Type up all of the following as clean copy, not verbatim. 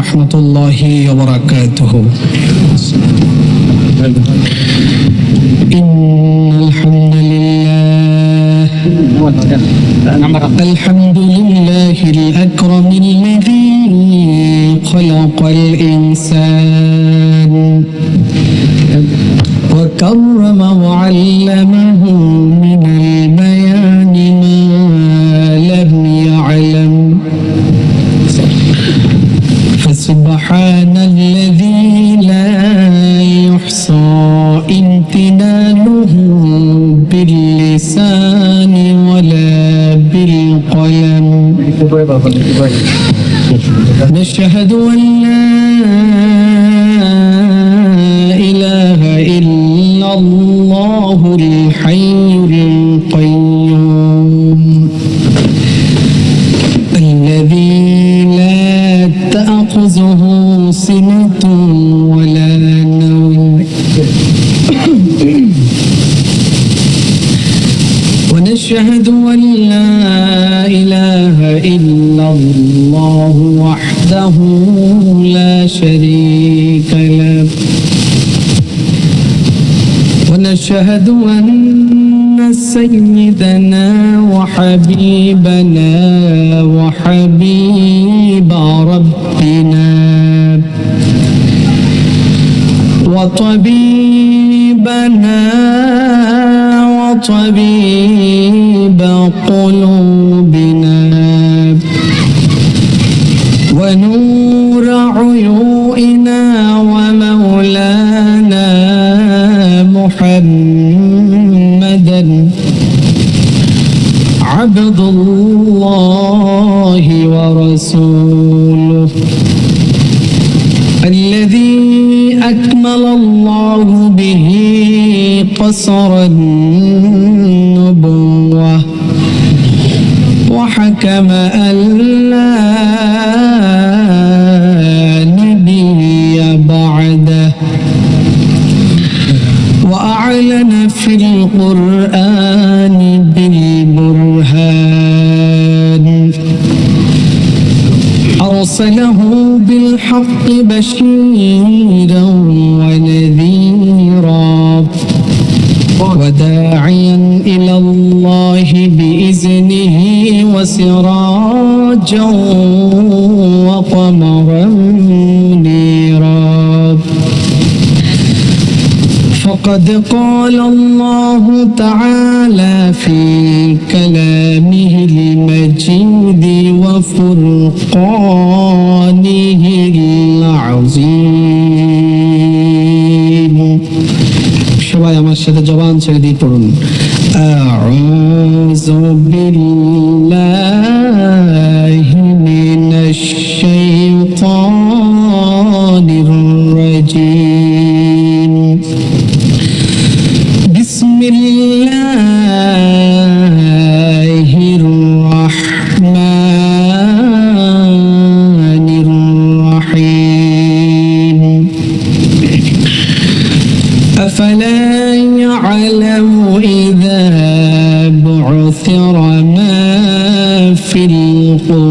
ورحمة الله وبركاته. إن الحمد لله الأكرم الذي خلق الإنسان وكرم وعلمه من البيان ما لم يعلم فسبحان الذي لا يحصى امتنانه باللسان ولا بالقلم. نشهد أن لا إله إلا الله الحي القيوم الذي لا تأخذه سنة ولا نوم ونشهد أن لا إله إلا الله وحده لا شريك له ونشهد أن سيدنا وحبيبنا وحبيب ربنا وطبيبنا وطبيب قلوبنا ونور عيوننا ومولانا محمدا عبد الله ورسوله الذي أكمل الله به قصر النبوة وحكم أن لا نبي بعده وأعلن في القرآن بالبرهان أرسله بالحق بشيرا ونذيرا وداعيا إلى الله بإذنه وسراجا وقمرا منيرا. فقد قال الله تعالى في كلامه المجيد وفرقانه العظيم. সবাই আমার সাথে জবান ছেড়ে দিয়ে পড়ুন আউযু বিল্লাহি মিনাশ শাইতানির রাজীম বিসমিল্লাহির রাহমানির রাহিম أفلا يعلم إذا بعثر ما في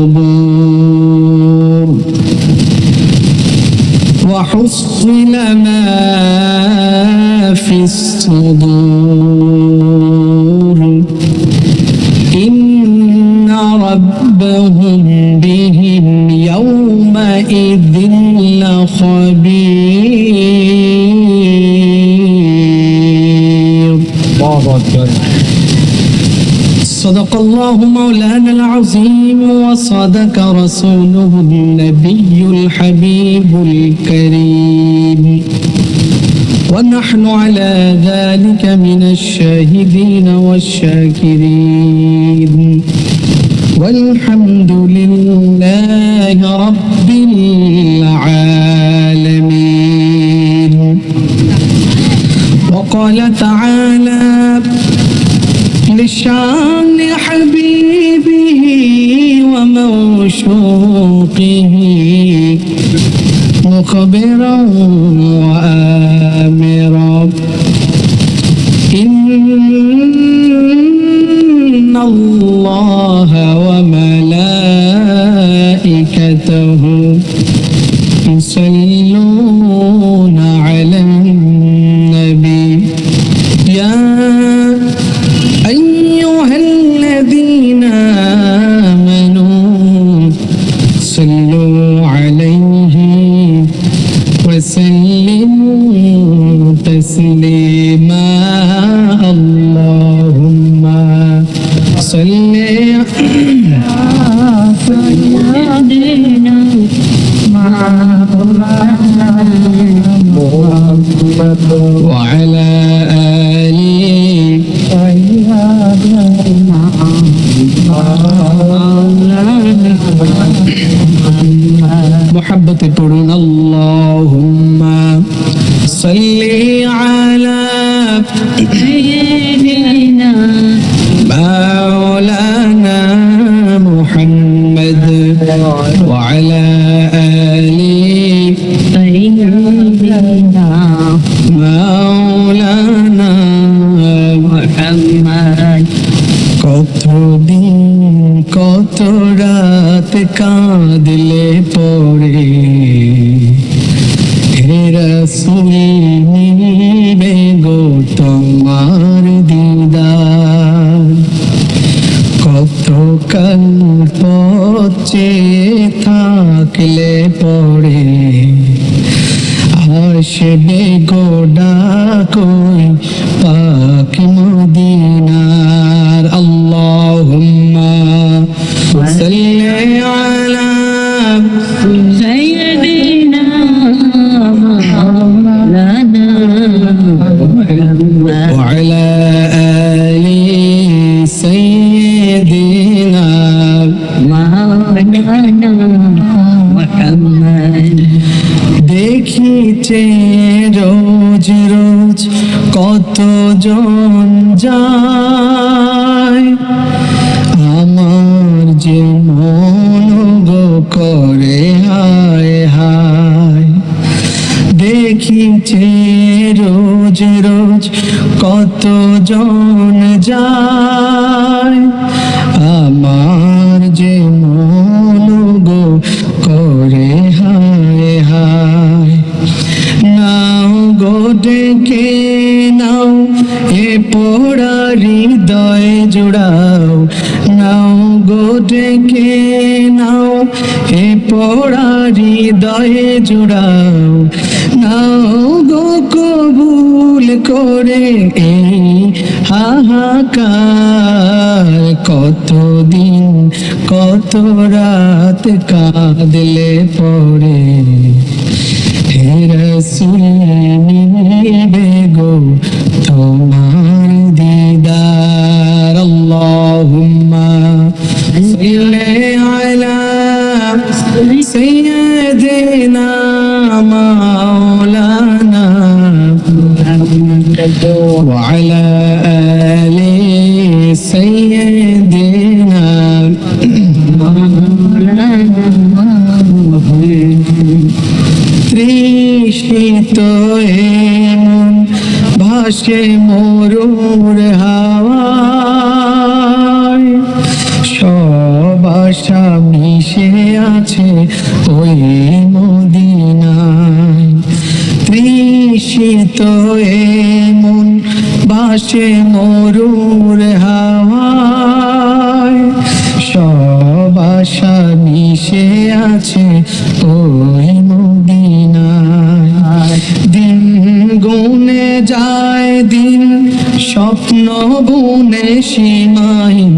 القبور وحصل ما في الصدور إن ربهم بهم يومئذ لخبير. صدق الله مولانا العظيم وصدق رسوله النبي الحبيب الكريم ونحن على ذلك من الشاهدين والشاكرين والحمد لله رب العالمين. وقال تعالى لشان حبيبه وموشوقه مخبرا وآمرا إن الله وملائكته يصلون على النبي يا أيها الذين آمنوا صلوا عليه وسلموا تسليما اللهم صل وعلى محبة پڑھن اللهم صل على سيدنا مولانا محمد وعلى آل سيدنا مولانا محمد কতদিন কত রাত কাঁদলে পড়ে হে রাসূল মিলবে গো তোমার দিদার কত কাল পথে থাকলে পড়ে আসবে গো ডাকই পাক মদিনার আল্লাহুম্মা সাল্লি আলা সাইয়্যিদিনা মাওলানা ওয়া আলা আলি সাইয়্যিদিনা মাওলানা মুহাম্মদ দেখিছে রোজ রোজ কতজন যায় আমার যে মন গো করে হায় হায় দেখিছে রোজ রোজ কতজন যায় আমার যে মন গো করে হায় হায় নাও গো ডেকে নাও এ পোড়া হৃদয় জুড়াও নাও গো ডেকে নাও এ পোড়া হৃদয় জুড়াও নাও গো কবুল করে এই হাহাকার কতদিন কত রাত কাঁদলে পড়ে হে রাসূল মিলবে গো তোমার দিদার আল্লাহুম্মা সাল্লি আলা সাইয়্যিদিনা মাওলানা ওয়া আলা আলি সাইয়্যিদিনা মাওলানা তৃষিত এমন ভাসে মরুর হাওয়ায় সব আশা মিশে আছে ওই মদিনায় তৃষিত এমন ভাসে মরুর হাওয়ায় সব আশা মিশে আছে ওই মদিনায় দিন গুনে যায় দিন স্বপ্ন বুনে সীমাহীন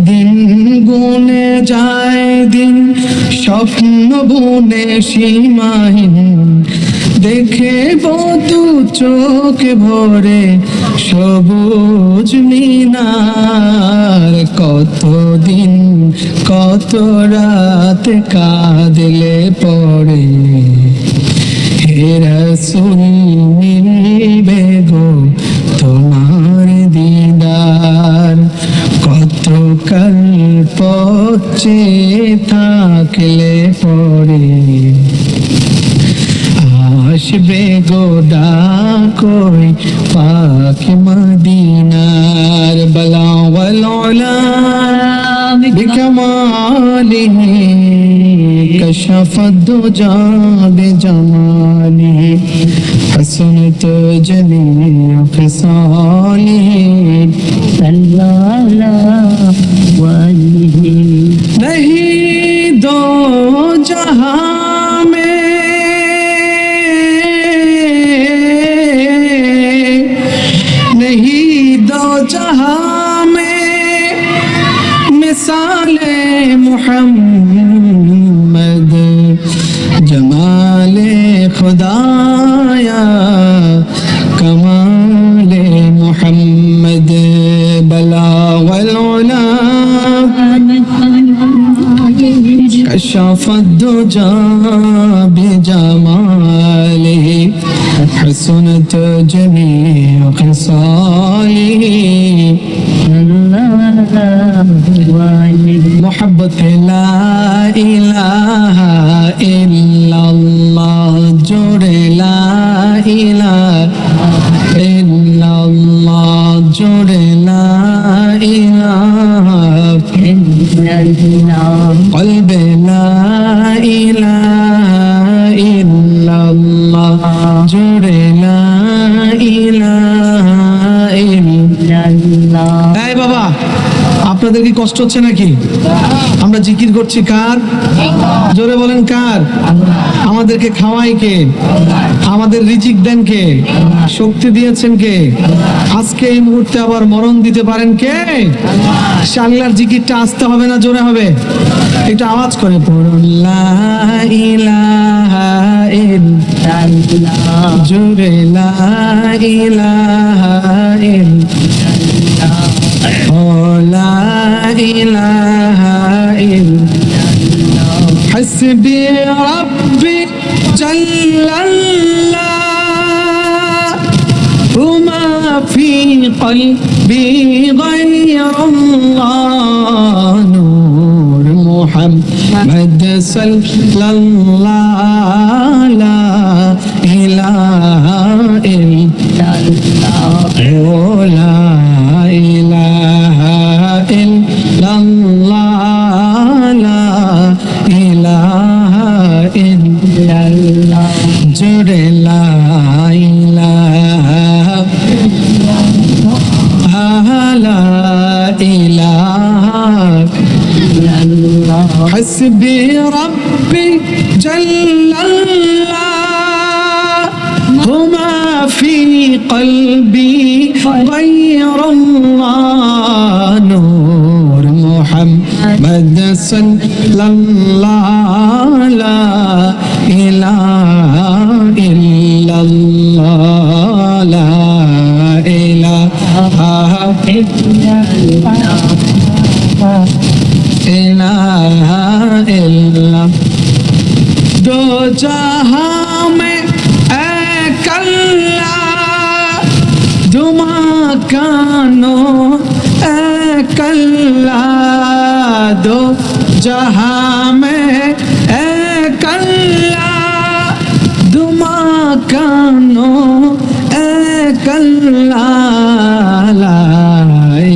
দিন গুনে যায় দিন স্বপ্ন বুনে সীমাহীন দেখে বধু চোখ ভরে সবুজ মিনার কতদিন কত রাত কাঁদলে পড়ে হে রাসূল মিলবে গো তোমার দিদার কত কাল পথে থাকলে পড়ে আসবে গো ডাকই পাক মদিনার বলা ওয়াল উলা বিকামালিহি কশফ الدجى بجماله حسنت جميع خصاله صلى الله عليه नहीं दो जहां में नहीं दो जहां में मिसाले मुहम्मद जमाले खुदाया कमाले मुहम्मद बलागल उला كشف الدجى بجماله حسنت جميع خصاله محبت لا إله إلا الله جر لا إله إلا الله جر لا إله قلب لا إله إلا الله جر لا إله إلا الله এই বাবা আপনাদের কি কষ্ট হচ্ছে নাকি আমরা জিকির করছি কার জোরে বলেন কার আমাদেরকে খাওয়াই কে আমাদের রিজিক দেন কে শক্তি দিয়েছেন কে আজকে এই মুহূর্তে আবার মরণ দিতে পারেন কে আল্লাহর জিকিরটা আসতে হবে না জোরে হবে একটু আওয়াজ করে পড়ুন লা ইলাহা ইল্লাল্লাহ জোরে লা ইলাহা ইল্লাল্লাহ لا إله إلا الله حسبي ربي جل الله وما في قلبي غير الله نور محمد صلى الله لا إله إلا الله لا إله إلا الله لا إله إلا الله جر لا إله لا إله إلا الله حسبي ربي جل الله وما في قلبي غير الله نور محمد صلى الله لا إله إلا الله لا إله إلا الله إله إلا दो जहां में एक अल्लाह दुमा कानो एक अल्लाह दो जहां में एक अल्लाह दुमा कानो एक अल्लाह ला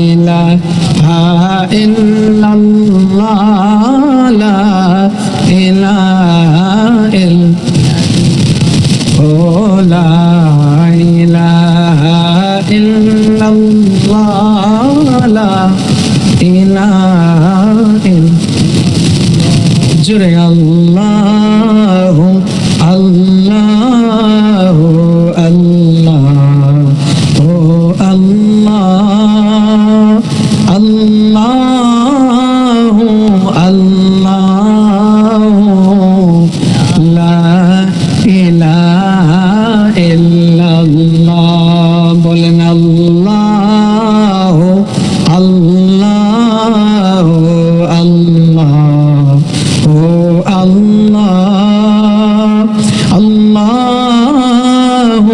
इलाहा इल्लल्लाह ला इलाहा इल्लल्लाह ला इलाहा इल्लल्लाह ला इलाहा इल्लल्लाह जुरे अल्लाह अल्लाह अल्लाह ओ अल्लाह अल्लाह अल्लाह ला इलाहा इल्लल्लाह बोलेन अल्लाह अल्लाह अल्लाह ओ अल्लाह अल्लाह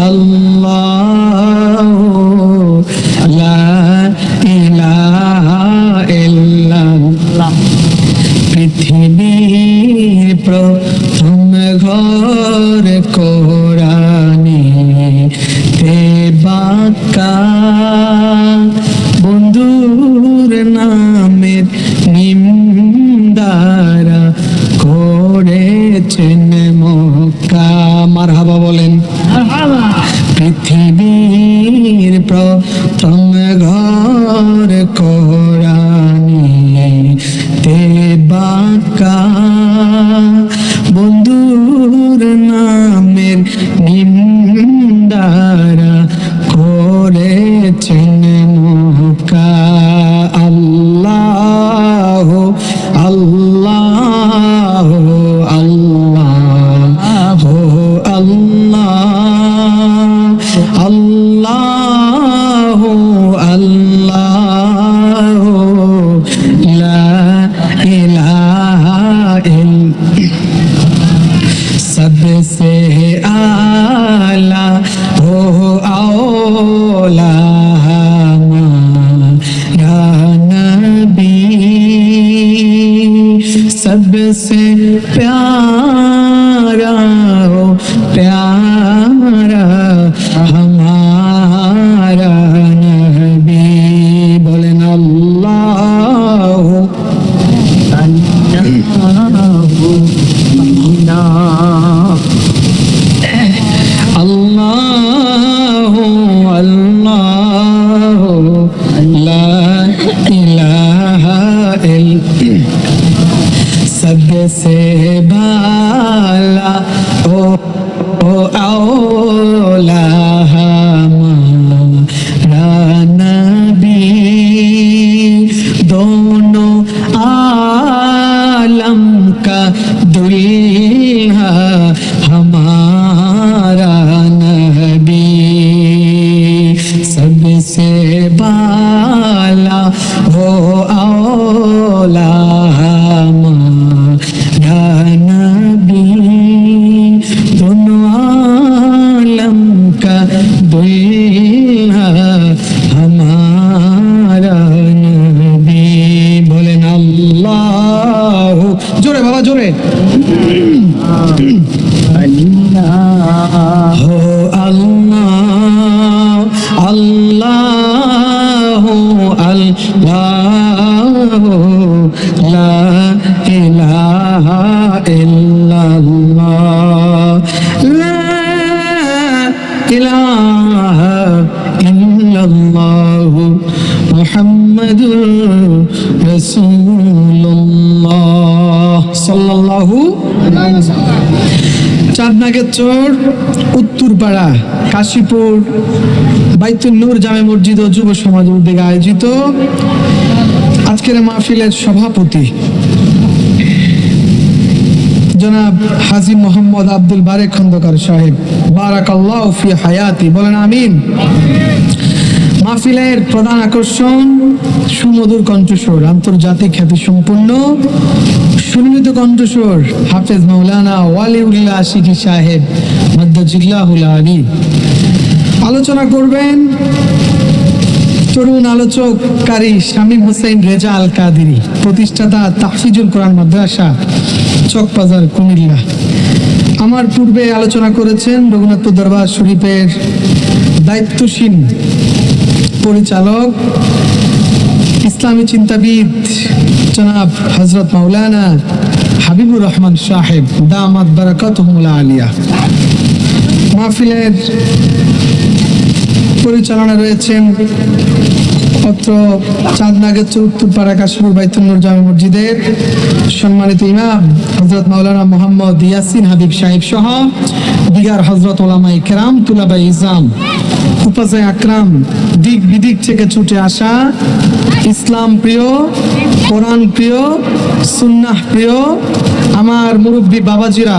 अल्लाह ला इलाहा इल्लल्लाह পৃথিবীর প্রথম ঘর কোরআনে তে বাঁকা বন্ধুর নামের নিমদারা করে করেছেন মক্কা। মারহাবা বলেন। পৃথিবীর প্রথম ঘর কোরআনে তে বাঁকা, বন্ধুর নামের নিন্দারা করেছেন মক্কা। আল্লাহ আল্লাহ আল্লাহ আল্লাহ আল্লাহ আল্লাহ লা ইলাহা सबसे आला हो औला हमारा नबी, सबसे प्यारा हो प्यारा हमारा नबी। बोलें अल्लाह अल्लाह अल्लाह ला इलाहा सबसे बाला ओ औला हमारा नबी, दोनों आलम का दुल्हा हमारा नबी, सबसे बाला हो औला हमारा नबी, दोनों आलम का दुल्हा हमारा नबी। बोलें अल्लाह, जोरे बाबा जोरे। हो अल्लाह अल्लाह अल्लाह ला इलाहा इल्लल्लाह ला इलाहा इल्लल्लाह मुहम्मदुर रसूलुल्लाह साल्लाल्लाहु अलैहि वसल्लम। চাঁদনাগের চর, উত্তরপাড়া, কাশীপুর বাইতুল নূর জামে মসজিদ ও যুব সমাজ উদ্যোগে আয়োজিত আজকের মাহফিলের সভাপতি জনাব হাজী মোহাম্মদ আব্দুল বারেক খন্দকার সাহেব, বারাকাল্লাহু ফি হায়াতি। বলেন আমিন। মাহফিলের প্রধান আকর্ষণ সুমধুর কণ্ঠস্বর, আন্তর্জাতিক খ্যাতি সম্পন্ন সুনিয়মিত কণ্ঠস্বর হাফেজ মাওলানা ওয়ালিউল্লাহ আশিকি সাহেব মাদ্দাজিল্লাহুল আলী। আলোচনা করবেন তরুণ আলোচককারী শামীম হোসেন রেজা আল কাদেরী, প্রতিষ্ঠাতা তাহফিজুল কোরআন মাদ্রাসা, চকবাজার, কুমিল্লা। আমার পূর্বে আলোচনা করেছেন রঘুনাথপুর দরবার শরীফের দায়িত্বশীল পরিচালক ইসলামী চিন্তাবিদ জনাব হযরত মাওলানা হাবিবুর রহমান সাহেব দামাত বারাকাতুহুল আলিয়া। মাহফিলের পরিচালনা রয়েছেন অত্র চাঁদনাগের উত্তরপাড়া কাশীপুর বাইতুল নূর জামে মসজিদের সম্মানিত ইমাম হযরত মাওলানা মোহাম্মদ ইয়াসিন হাবিব সাহেব সহ দিগার হযরত ওলামায়ে কেরাম, তুলাবায়ে ইজাম, উপাজায়ে আকরাম, দিক বিদিক থেকে ছুটে আসা ইসলাম প্রিয়, কোরআন প্রিয়, সুন্নাহ প্রিয় আমার মুরব্বী বাবাজিরা,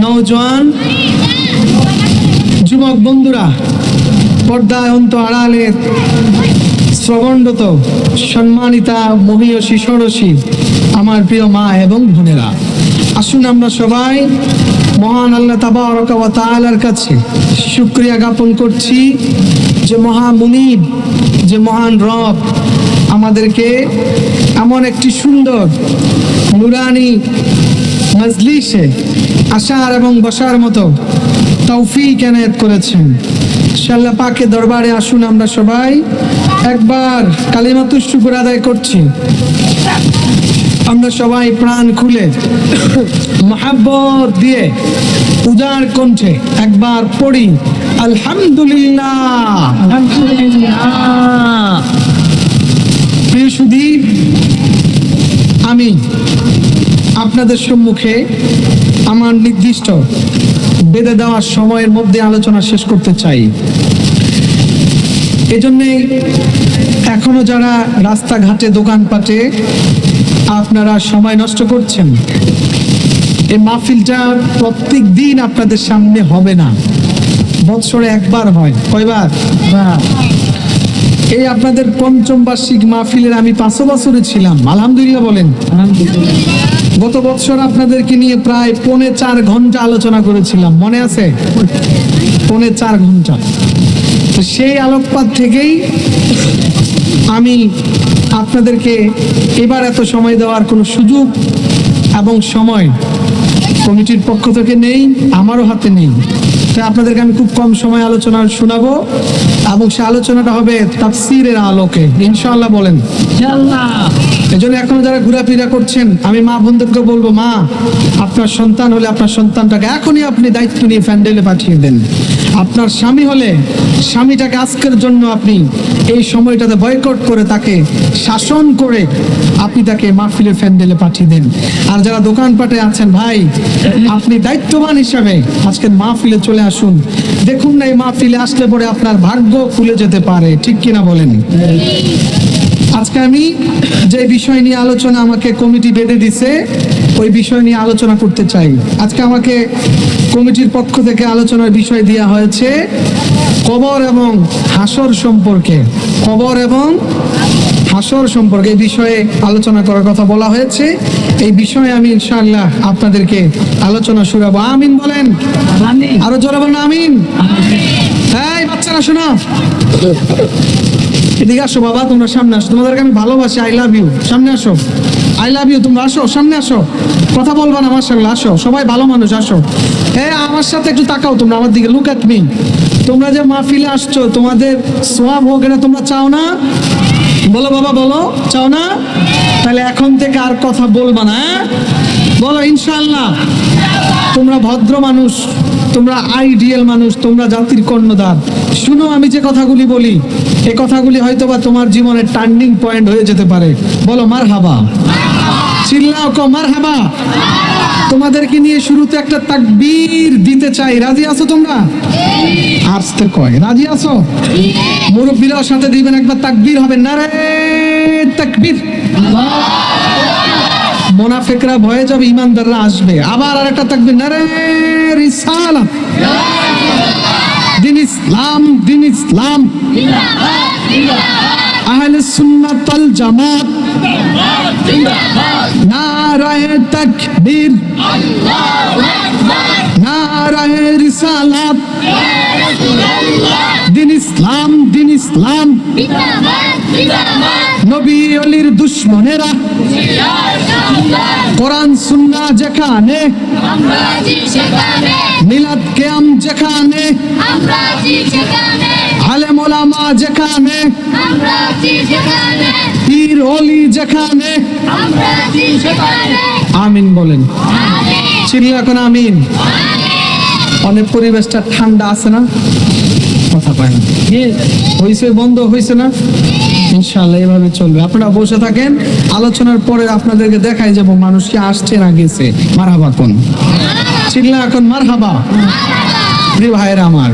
নওজোয়ান যুবক বন্ধুরা, পর্দায় অন্ত আড়ালের শ্রবণরত সম্মানিতা মহীয়সী ষোড়শী আমার প্রিয় মা এবং বোনেরা, আসুন আমরা সবাই মহান আল্লাহ তাবারক ওয়া তাআলার কাছে শুকরিয়া জ্ঞাপন করছি যে মহামুনিব, যে মহান রব আমাদেরকে এমন একটি সুন্দর নুরানি মজলিসে আসার এবং বসার মতো তৌফিক এনায়েত করেছেন। আল্লাহ পাকের দরবারে আসুন আমরা সবাই একবার কালিমাতুশ শুকর আদায় করছি। আমরা সবাই প্রাণ খুলে মহব্বত দিয়ে উদার কণ্ঠে একবার পড়ি আলহামদুলিল্লাহ। আলহামদুলিল্লাহ। প্রিয় সুধী, আমি আপনাদের সম্মুখে আমার নির্দিষ্ট বেঁধে দেওয়ার সময়ের মধ্যে আলোচনা শেষ করতে চাই। এজন্যে এখনো যারা রাস্তাঘাটে দোকানপাটে আপনারা সময় নষ্ট করছেন, এই মাহফিলটা প্রত্যেক দিন আপনাদের সামনে হবে না, বৎসরে একবার হয়। কয়বার? এই আপনাদের পঞ্চম বার্ষিক মাহফিলের আমি 5 বছরে ছিলাম, আলহামদুলিল্লাহ বলেন। গত বছর আপনাদেরকে নিয়ে প্রায় 4.5 ঘন্টা আলোচনা করেছিলাম, মনে আছে? 4.5 ঘন্টা। তো সেই আলোকপাত থেকেই আমি আপনাদেরকে এবার এত সময় দেওয়ার কোনো সুযোগ এবং সময় কমিটির পক্ষ থেকে নেই, আমারও হাতে নেই। তাই আপনাদেরকে আমি খুব কম সময় আলোচনা শোনাবো এবং সে আলোচনাটা হবে তাফসীরের আলোকে, ইনশাআল্লাহ বলেন। এজন্য এখনো যারা ঘোরাফেরা করছেন, আমি মা বোনদেরকে বলবো, মা আপনার সন্তান হলে আপনার সন্তানটাকে এখনই আপনি দায়িত্ব নিয়ে প্যান্ডেলে পাঠিয়ে দেন। আপনার স্বামী হলে স্বামীটাকে আজকের জন্য আপনি এই সময়টাতে বয়কট করে তাকে শাসন করে আপনি তাকে মাহফিলের প্যান্ডেলে পাঠিয়ে দেন। আর যারা দোকানপাটে আছেন ভাই, আপনি দায়িত্ববান হিসাবে আজকের মাহফিলে চলে আসুন। দেখুন না, এই মাহফিলে আসলে পরে আপনার ভাগ্য খুলে যেতে পারে, ঠিক কিনা বলেন? আজকে আমি যে বিষয় নিয়ে আলোচনা আমাকে কমিটি বেঁধে দিছে, ওই বিষয় নিয়ে আলোচনা করতে চাই। আজকে আমাকে কমিটির পক্ষ থেকে আলোচনার বিষয় দেওয়া হয়েছে কবর এবং হাসর সম্পর্কে। কবর এবং হাসর সম্পর্কে এই বিষয়ে আলোচনা করার কথা বলা হয়েছে। এই বিষয়ে আমি ইনশাআল্লাহ আপনাদেরকে আলোচনা শুনাবো। আমিন বলেন। আরো জোরে বলেন আমিন। এই বাচ্চারা শোনো, এদিকে আসো বাবা, তোমরা সামনে আসো, তোমাদেরকে আমি ভালোবাসি, আই লাভ ইউ। সামনে আসো, আই লাভ ইউ। তোমরা আসো, সামনে আসো, কথা বলবা না আমার সঙ্গে, আসো, সবাই ভালো মানুষ, আসো। আমার সাথে একটু তাকাও তোমরা আমার দিকে, লুক এট মি। তোমরা যে মাহফিলে আসছো, তোমাদের সোয়াব হোক, এটা তোমরা চাও না? বলো বাবা, বলো, চাও না? তাহলে এখন থেকে আর কথা বলবা না, বলো ইনশাআল্লাহ। তোমরা ভদ্র মানুষ, তোমরা আইডিয়াল মানুষ, তোমরা জাতির কর্ণধার। শুনো, আমি যে কথাগুলি বলি, এই কথাগুলি হয়তোবা তোমার জীবনের টার্নিং পয়েন্ট হয়ে যেতে পারে। বলো মারহাবা, চিল্লাও কো মারহাবা। তোমাদেরকে নিয়ে শুরুতে একটা তাকবীর দিতে চাই, রাজি আছো তোমরা? আসতে কয়, রাজি আছো? মুরব্বীরাও সাথে দিবেন, একবার তাকবীর হবে, নারে তাকবীর। মুনাফিকরা ভয়ে যাবে, ইমানদাররা আসবে। আবার আরেকটা তাকবীর, নারে রিসালাত। দিন ইসলাম, দিন ইসলাম, আহলে সুন্নাত ওয়াল জামাত, নারায়ে তাকবীর, নারায়ে রিসালাত, দিন ইসলাম, দিন ইসলাম। নবী ওলির দুশ্মনেরা কোরআন সুন্নাহ যেখানে, মিলাদ কিয়াম যেখানে, আলেম ওলামা যেখানে, পীর ওলি যেখানে, আমিন বলেন। চিল্লা এখন আমিন। অনেক পরিবেশটা ঠান্ডা আছে না, কথা পায় না, হয়েছে, বন্ধ হয়েছে না? ইনশাআল্লাহ এভাবে চলবে। আপনারা বসে থাকেন, আলোচনার পরে আপনাদেরকে দেখাই যাব মানুষ কি আসছে না গেছে। মারহাবা কোন, চিল্লা এখন মারহাবা। প্রিয় ভাইয়েরা আমার,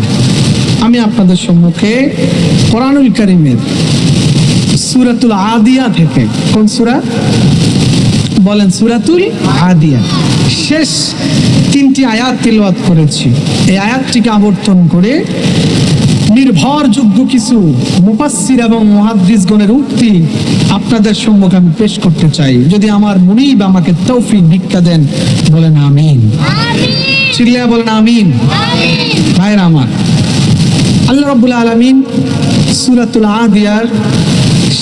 আমি আপনাদের সম্মুখে কোরআনুল কারীমের সূরাতুল আদিয়া থেকে, কোন সূরা বলেন? সূরাতুল আদিয়া শেষ 3টি আয়াত তিলাওয়াত করেছি। এই আয়াতটিকে আবর্তন করে নির্ভরযোগ্য কিছু মুফাসসির এবং মুহাদ্দিসগণের উক্তি আপনাদের সম্মুখে আমি পেশ করতে চাই। যদি আমার মুনিব আমাকে তৌফিক ভিক্ষা দেন, বলেন আমিন। চিল্লায়া বলেন আমিন। ভাইরা আমার, আল্লাহ রাব্বুল আলামিন সূরাতুল আদিয়ার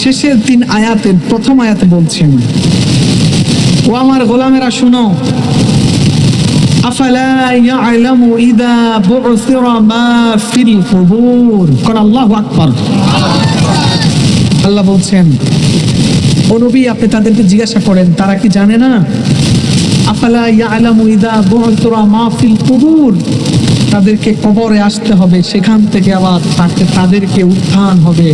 শেষের 3 আয়াতের প্রথম আয়াতে বলছেন, ও আমার গোলামেরা শুনো, আফালা ইয়ালামু ইযা বু'সিরা মা ফিল কুবুর। কোন আল্লাহু আকবার। আল্লাহ বলছেন, ও নবী, আপনি তাদেরকে জিজ্ঞাসা করেন, তারা কি জানে না? আফালা ইয়ালামু ইযা বু'থিরা মা ফিল কুবুর, তাদেরকে কবরে আসতে হবে, সেখান থেকে আবার তাদেরকে উত্থান হবে,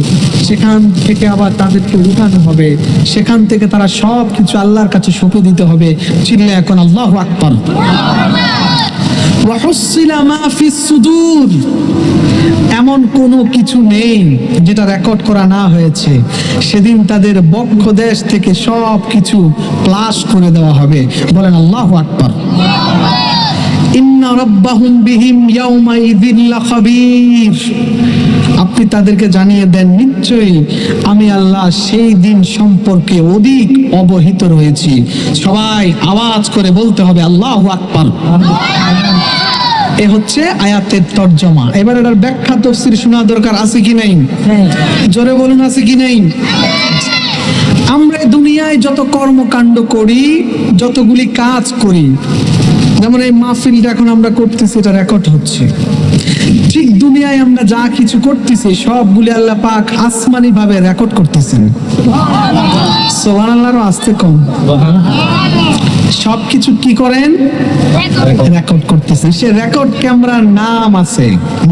সেখান থেকে আবার তাদেরকে উঠানো হবে, সেখান থেকে তারা সব কিছু আল্লাহর কাছে সঁপে দিতে হবে। চিল্লা এখন আল্লাহু আকবার। ওয়া হুসিলা মা ফিস সুদূর, এমন কোনো কিছু নেই যেটা রেকর্ড করা না হয়েছে। সেদিন তাদের বক্ষ দেশ থেকে সব কিছু প্লাস করে দেওয়া হবে। বলেন আল্লাহু আকবার। ইন্না রাব্বাহুম বিহিম ইয়াউমাইযিন লাখাবীর, আপনি তাদেরকে জানিয়ে দেন, নিশ্চয়ই আমি আল্লাহ সেই দিন সম্পর্কে অধিক অবহিত রয়েছি। সবাই আওয়াজ করে বলতে হবে আল্লাহু আকবার। এ হচ্ছে আয়াতের তর্জমা। এবার এটার ব্যাখ্যা তাফসীর শোনা দরকার আছে কি নাই? জোরে বলুন, আছে কি নাই? আমরা দুনিয়ায় যত কর্মকাণ্ড করি, যতগুলি কাজ করি, যেমন এই মাহফিলটা এখন আমরা করতেছি, এটা রেকর্ড হচ্ছে, ঠিক দুনিয়ায় আমরা যা কিছু করতেছি সবগুলি আল্লাহ পাক আসমানি ভাবে রেকর্ড করতেছেন। সুবহানাল্লাহর আস্তে কম, সবকিছু কি করেন? রেকর্ড করতেছেন। সে রেকর্ড ক্যামেরার নাম আছে,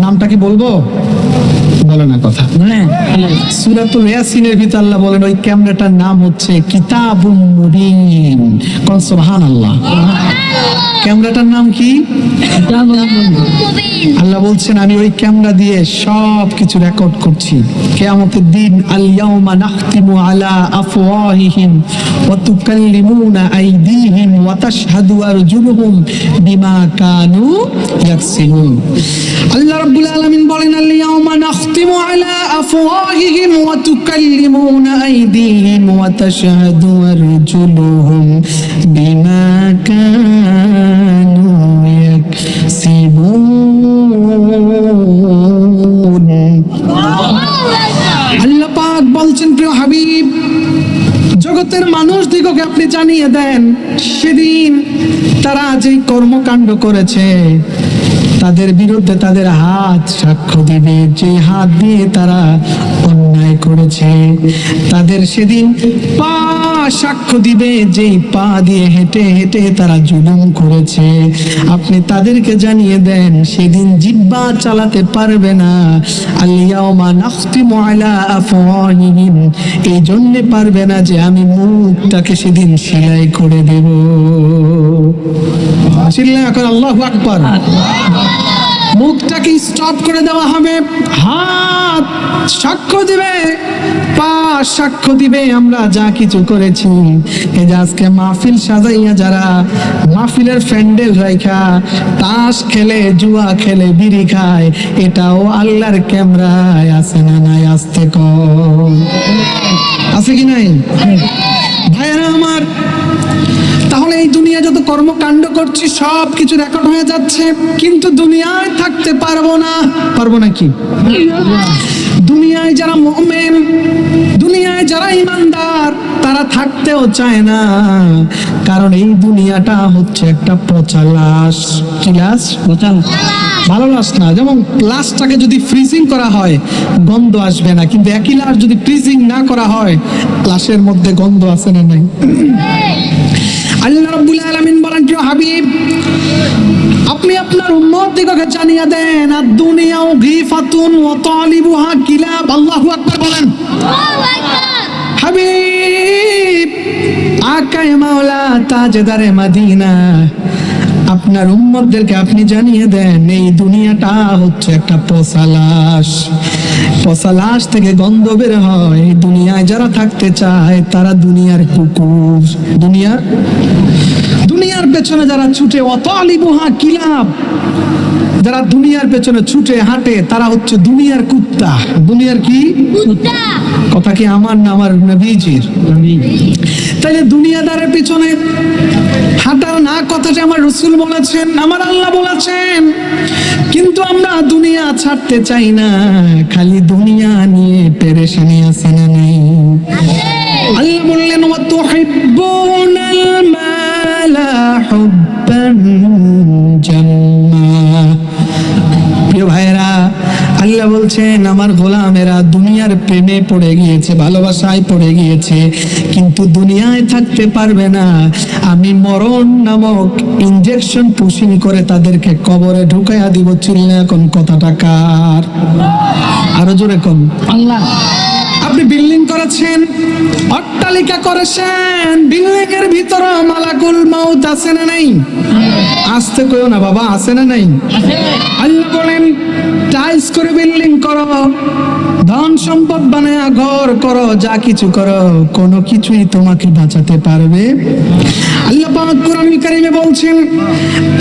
নামটা কি বলবো? বলে না কথা। সূরাতুল ইয়াসিনের ভিতর আল্লাহ বলেন ওই ক্যামেরাটার নাম হচ্ছে কিতাবুম মুবিন। কোন সুবহানাল্লাহ। ক্যামেরাটার নাম কি? আল্লাহ বলছেন আমি ওই ক্যামেরা দিয়ে সব কিছু রেকর্ড করছি। কিয়ামতের দিন আল ইয়াউমা নাখতিমু আলা আফওয়াহিহিম ওয়া তুকাল্লিমুনা আইদিহিম ওয়া তাশহাদু আরজুলুহুম বিমা কানু ইয়াকসিবুন। আল্লাহ রাব্বুল আলামিন বলেন আল ইয়াউমা নাখতিমু আলা আফওয়াহিহিম ওয়া তুকাল্লিমুনা আইদিহিম ওয়া তাশহাদু আরজুলুহুম বিমা কানু ইয়াকসিবুন। আল্লাহ পাক বলছেন, প্রিয় হাবিব, জগতের মানুষ দিগকে আপনি জানিয়ে দেন, সেদিন তারা যে কর্মকাণ্ড করেছে তাদের বিরুদ্ধে তাদের হাত সাক্ষ্য দিবে, যে হাত দিয়ে তারা অন্যায় করেছে। তাদের সেদিন পা সাক্ষ্য দিবে, যে পা দিয়ে হেঁটে হেঁটে তারা জুলুম করেছে। আপনি তাদেরকে জানিয়ে দেন সেদিন জিহ্বা চালাতে পারবে না। আল ইয়াউমা নাখতিমু আলা আফওয়াহিহিম, এই জন্য পারবে না যে আমি মুখটাকে সেদিন সেলাই করে দেব। চিল্লা এখন আল্লাহু আকবার। মুখটাকে স্টপ করে দেওয়া হবে, হাত সাক্ষ্য দিবে, পা সাক্ষ্য দিবে আমরা যা কিছু করেছি। এই যে আজকে মাহফিল সাজাইয়া যারা মাহফিলের প্যান্ডেল রাইখা তাস খেলে, জুয়া খেলে, বিড়ি খায়, এটাও আল্লাহর ক্যামেরায় আছে না নাই? আসতে কম আছে কি নাই? ভাইরা আমার, তাহলে এই দুনিয়া যত কর্মকাণ্ড করছি সব কিছু রেকর্ড হয়ে যাচ্ছে, কিন্তু দুনিয়ায় থাকতে পারবো না। পারবো নাকি? দুনিয়ায় যারা মুমিন, দুনিয়ায় যারা ইমানদার, তারা থাকতেও চায় না, কারণ এই দুনিয়াটা হচ্ছে একটা পচা লাশ। কি লাশ? ভালো লাশ না। যেমন লাশটাকে যদি ফ্রিজিং করা হয় গন্ধ আসবে না, কিন্তু একই লাশ যদি ফ্রিজিং না করা হয় লাশের মধ্যে গন্ধ আসে না নাই? আল্লাহ রাব্বুল আলামিন বলেন, প্রিয় হাবিব, আপনি আপনার উম্মতদিগকে জানিয়ে দেন আদ-দুনিয়া গীফাতুন ওয়া তালিবুহা কিলাব। আল্লাহু আকবার বলেন। হাবিব, আকায়ে মাওলা, তাজদারে মদিনা, আপনার উম্মতদেরকে আপনি জানিয়ে দেন এই দুনিয়াটা হচ্ছে একটা পচা লাশ। পচা লাশ থেকে গন্ধ বের হয়। দুনিয়ায় যারা থাকতে চায় তারা দুনিয়ার কুকুর। দুনিয়ার পেছনে যারা ছুটে, ওয়াতালিবুহা কিলাব, যারা দুনিয়ার পেছনে ছুটে হাঁটে তারা হচ্ছে দুনিয়ার কুত্তা। দুনিয়ার কি কুত্তা? কথা কি আমার না আমার নবীজির? তাইলে দুনিয়াদারের পিছনে হাঁটার না কথাটা আমার রাসূল বলেছেন, আমার আল্লাহ বলেছেন, কিন্তু আমরা দুনিয়া ছাড়তে চাই না, খালি দুনিয়া নিয়ে পেরেশানি আছে না নাই? আল্লাহ বললেন, ওয়া তুহিব্বুনাল মালা হুব্বান জাম্মা। প্রিয় ভাইরা, আল্লাহ বলছেন আমার গোলামেরা দুনিয়ার প্রেমে পড়ে গিয়েছে, ভালোবাসায় পড়ে গিয়েছে, কিন্তু দুনিয়ায় থাকতে পারবে না। আমি মরণ নামক ইনজেকশন পুশিং করে তাদেরকে কবরে ঢুকাইয়া দিব। চিল্লা এখন কথাটা কার? আরো জোরে কোন। আল্লাহ। আপনি বিল্ডিং করেছেন, অট্টালিকা করেছেন, বিল্ডিং এর ভিতরে মালাকুল মাউত আছে না নাই? আসতে কইও না বাবা, আছে না নাই? আল্লাহ বলেন টাইলস করে বিল্ডিং করো, ধন সম্পদ বানায়া ঘর করো, যা কিছু করো, কোনো কিছুই তোমাকে বাঁচাতে পারবে। আল্লাহ পাক কোরআনুল কারীমে বলছেন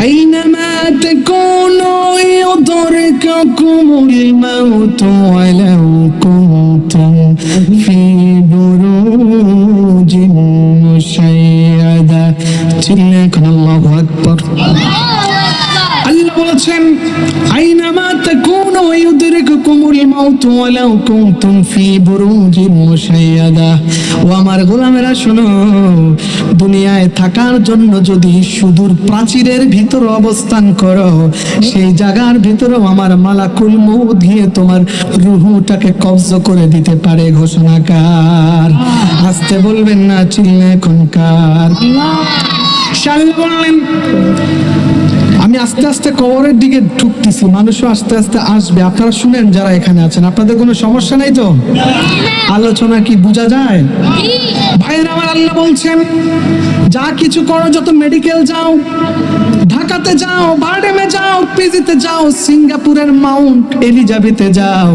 আইনামা তাকুনু ইউদরিকুমুল মাউতু ওয়ালাউ কুনতুম ফি বুরুজিন মুশাইয়াদা। চিল্লাকুন আল্লাহু আকবার। আল্লাহ বলেছেন আইনামা তাকুনু ইউদরিকুমুল মাউতু ওয়ালাউ কুনতুম ফি বুরুজিন মুশাইয়াদা। ও আমার গোলামেরা শোনো, দুনিয়ায় থাকার জন্য যদি সুদূর প্রাচীরের ভিতর অবস্থান করো, সেই জায়গার ভিতরেও আমার মালাকুল মউত দিয়ে তোমার রূহটাকে কবজ করে দিতে পারে। ঘোষণাকার। আসতে বলবেন না, চিল্লা কোনকার। শাল বললেন আমি আস্তে আস্তে কবরের দিকে ঢুকতেছি, মানুষও আস্তে আস্তে আসবে। আপনারা শুনেন যারা এখানে আছেন, আপনাদের কোনো সমস্যা নাই তো? আলোচনা কি বোঝা যায়? ভাইয়েরা আমার, আল্লাহ বলছেন যা কিছু করো, যত মেডিকেল যাও, ঢাকাতে যাও, বারডেমে যাও, পিজিতে যাও, সিঙ্গাপুরের মাউন্ট এলিজাবেথে যাও,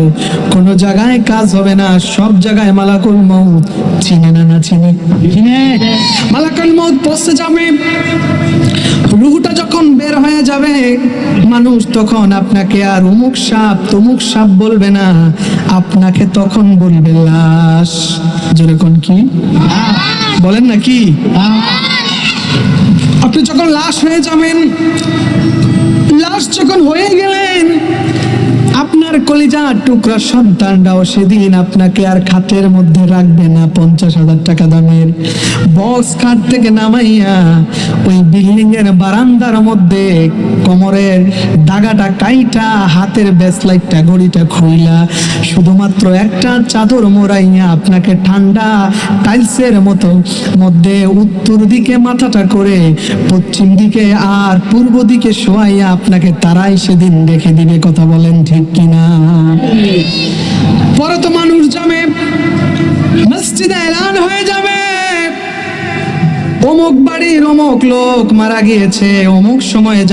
কোন জায়গায় কাজ হবে না। সব জায়গায় মালাকুল মউত। চিনে না? না চিনে? মালাকুল মউত পৌঁছে যাবে। রুহটা যখন বের হয়ে যাবে, মানুষ তখন আপনাকে আর অমুক সাপ তমুক সাপ বলবে না, আপনাকে তখন বলবে লাশ। যেরকম কি বলেন না কি? আপনি যখন লাশ হয়ে যাবেন, লাশ যখন হয়ে গেলেন, আপনার কলিজার টুকরা সন্তানরাও সেদিন আপনাকে আর খাটের মধ্যে রাখবে না 50,000 টাকা দামের বক্স খাট থেকে নামাইয়া ওই বিল্ডিং এর বারান্দার মধ্যে কোমরের দাগাটা কাইটা, হাতের ব্রেসলাইটটা ঘড়িটা খুইলা, শুধুমাত্র একটা চাদর মোড়াইয়া আপনাকে ঠান্ডা টাইলসের মতো মধ্যে উত্তর দিকে মাথাটা করে, পশ্চিম দিকে আর পূর্ব দিকে শোয়াইয়া আপনাকে তারাই সেদিন রেখে দিবে। কথা বলেন ঠিক কিনা? পরে তো মানুষ যাবে, মসজিদে এলান হয়ে যাবে, অমুক বাড়ির অমুক লোক মারা গিয়েছে, অমুক সময়ে